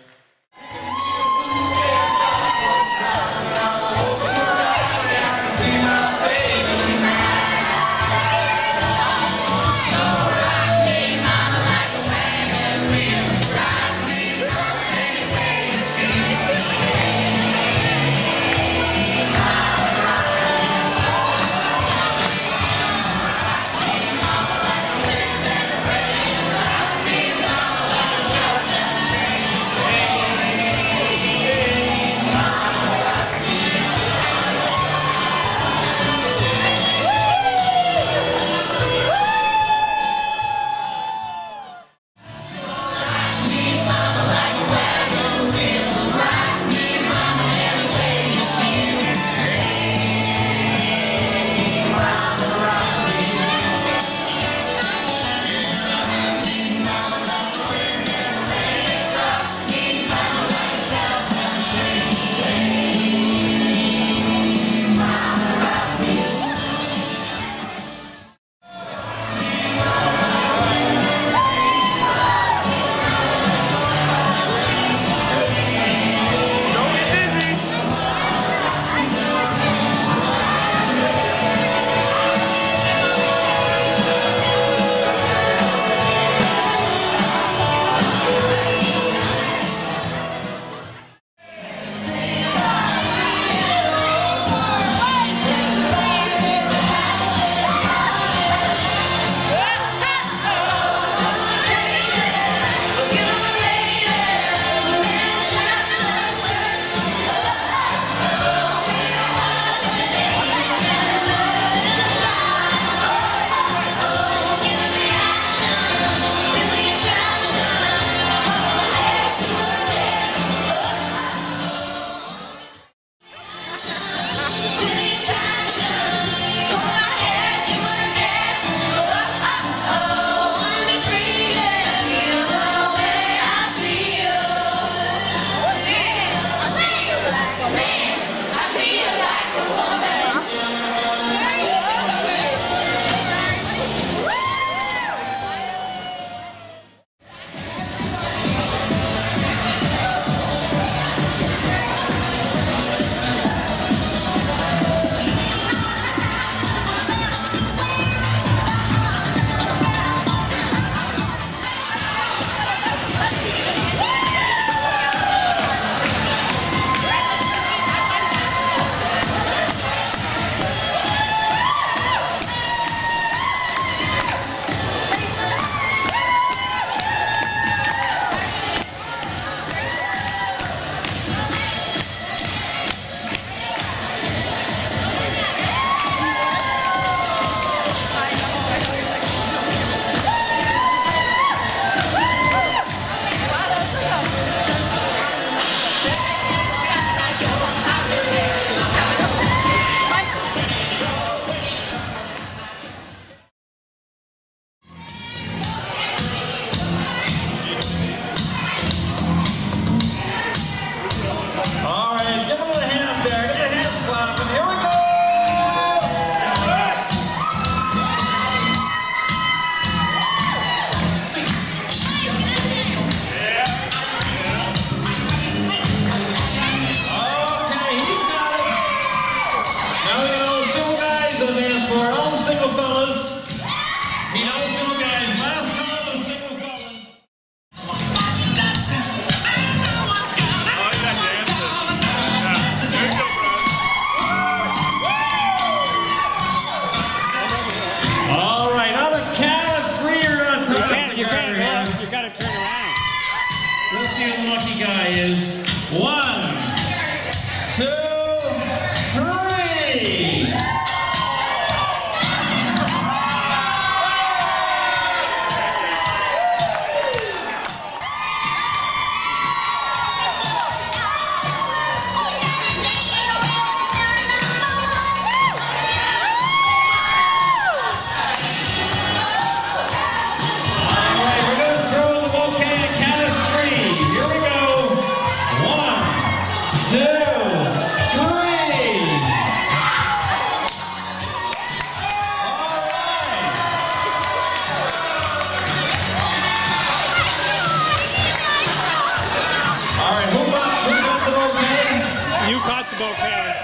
the bouquet.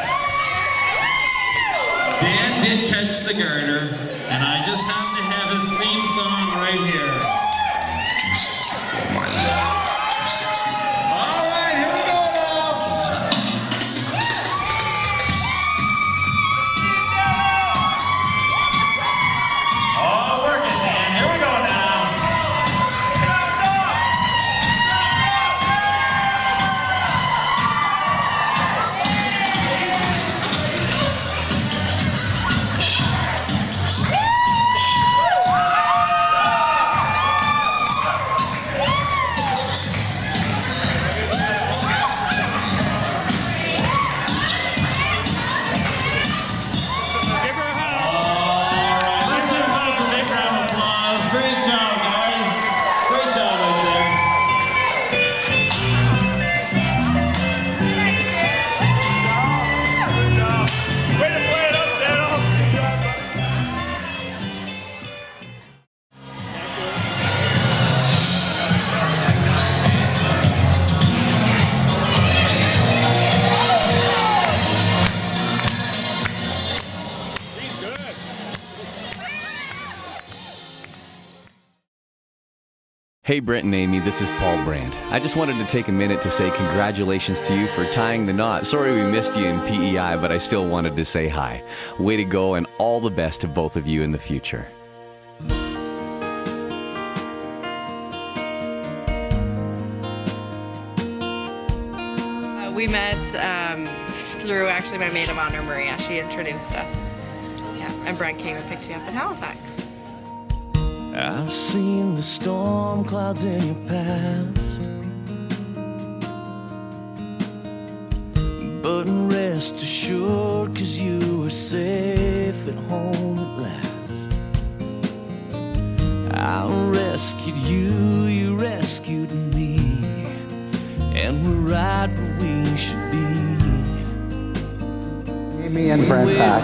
Dan did catch the garter, and I just happen to have his theme song right here. Too sexy for my love, too sexy for my love. All right, here we go now. Oh, work it, Dan. Here we go now. Hey Brent and Amie, this is Paul Brent. I just wanted to take a minute to say congratulations to you for tying the knot. Sorry we missed you in PEI, but I still wanted to say hi. Way to go, and all the best to both of you in the future. We met through actually my maid of honor, Maria. She introduced us. Yeah, and Brent came and picked you up in Halifax. I've seen the storm clouds in your past, but rest assured, 'cause you were safe at home at last. I rescued you, you rescued me, and we're right where we should be. Amie and Brent back.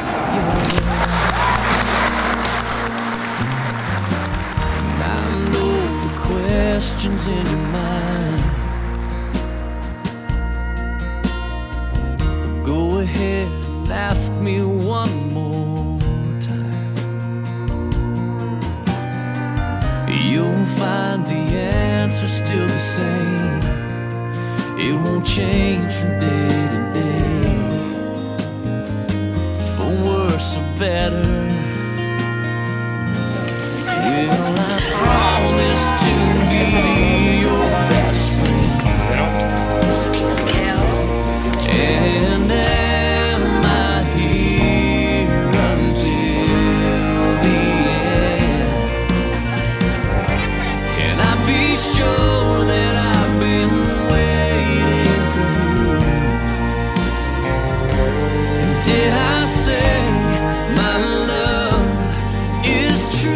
Questions in your mind, go ahead and ask me one more time. You'll find the answer still the same. It won't change from day to day, for worse or better. Well, I promise to be your best friend, and am I here until the end? Can I be sure that I've been waiting for you? And did I say my love is true?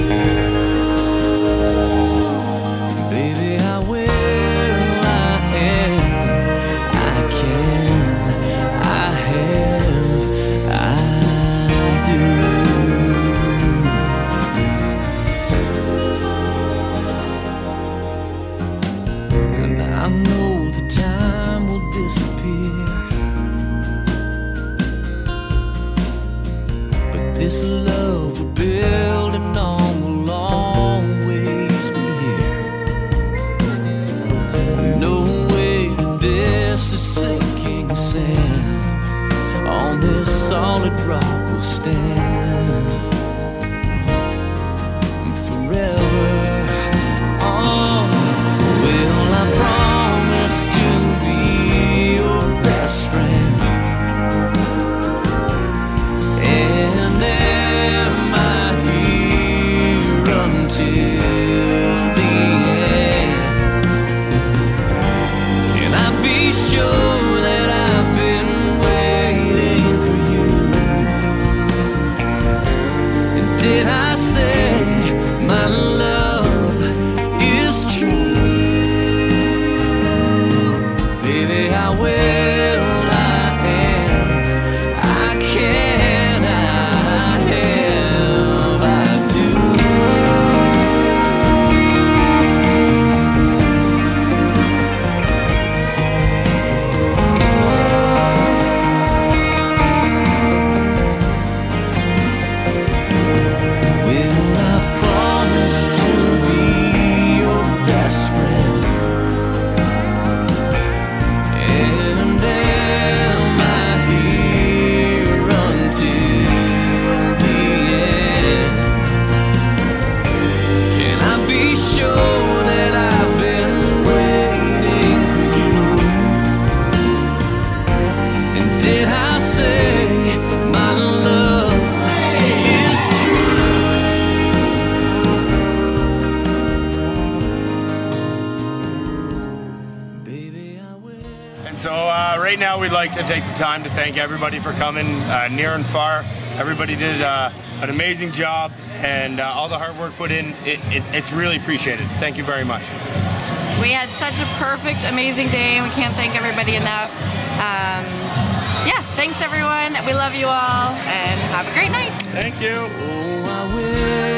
This love we're building on will always be here. No way that this is sinking sand. On this solid rock we'll stand forever. Oh, well, I promise to be your best friend. And am I here until the end? Can I be sure that I've been waiting for you? And so right now we'd like to take the time to thank everybody for coming near and far. Everybody did an amazing job, and all the hard work put in, it's really appreciated. Thank you very much. We had such a perfect, amazing day, and we can't thank everybody enough. Yeah, thanks everyone. We love you all, and have a great night. Thank you. Oh, I wish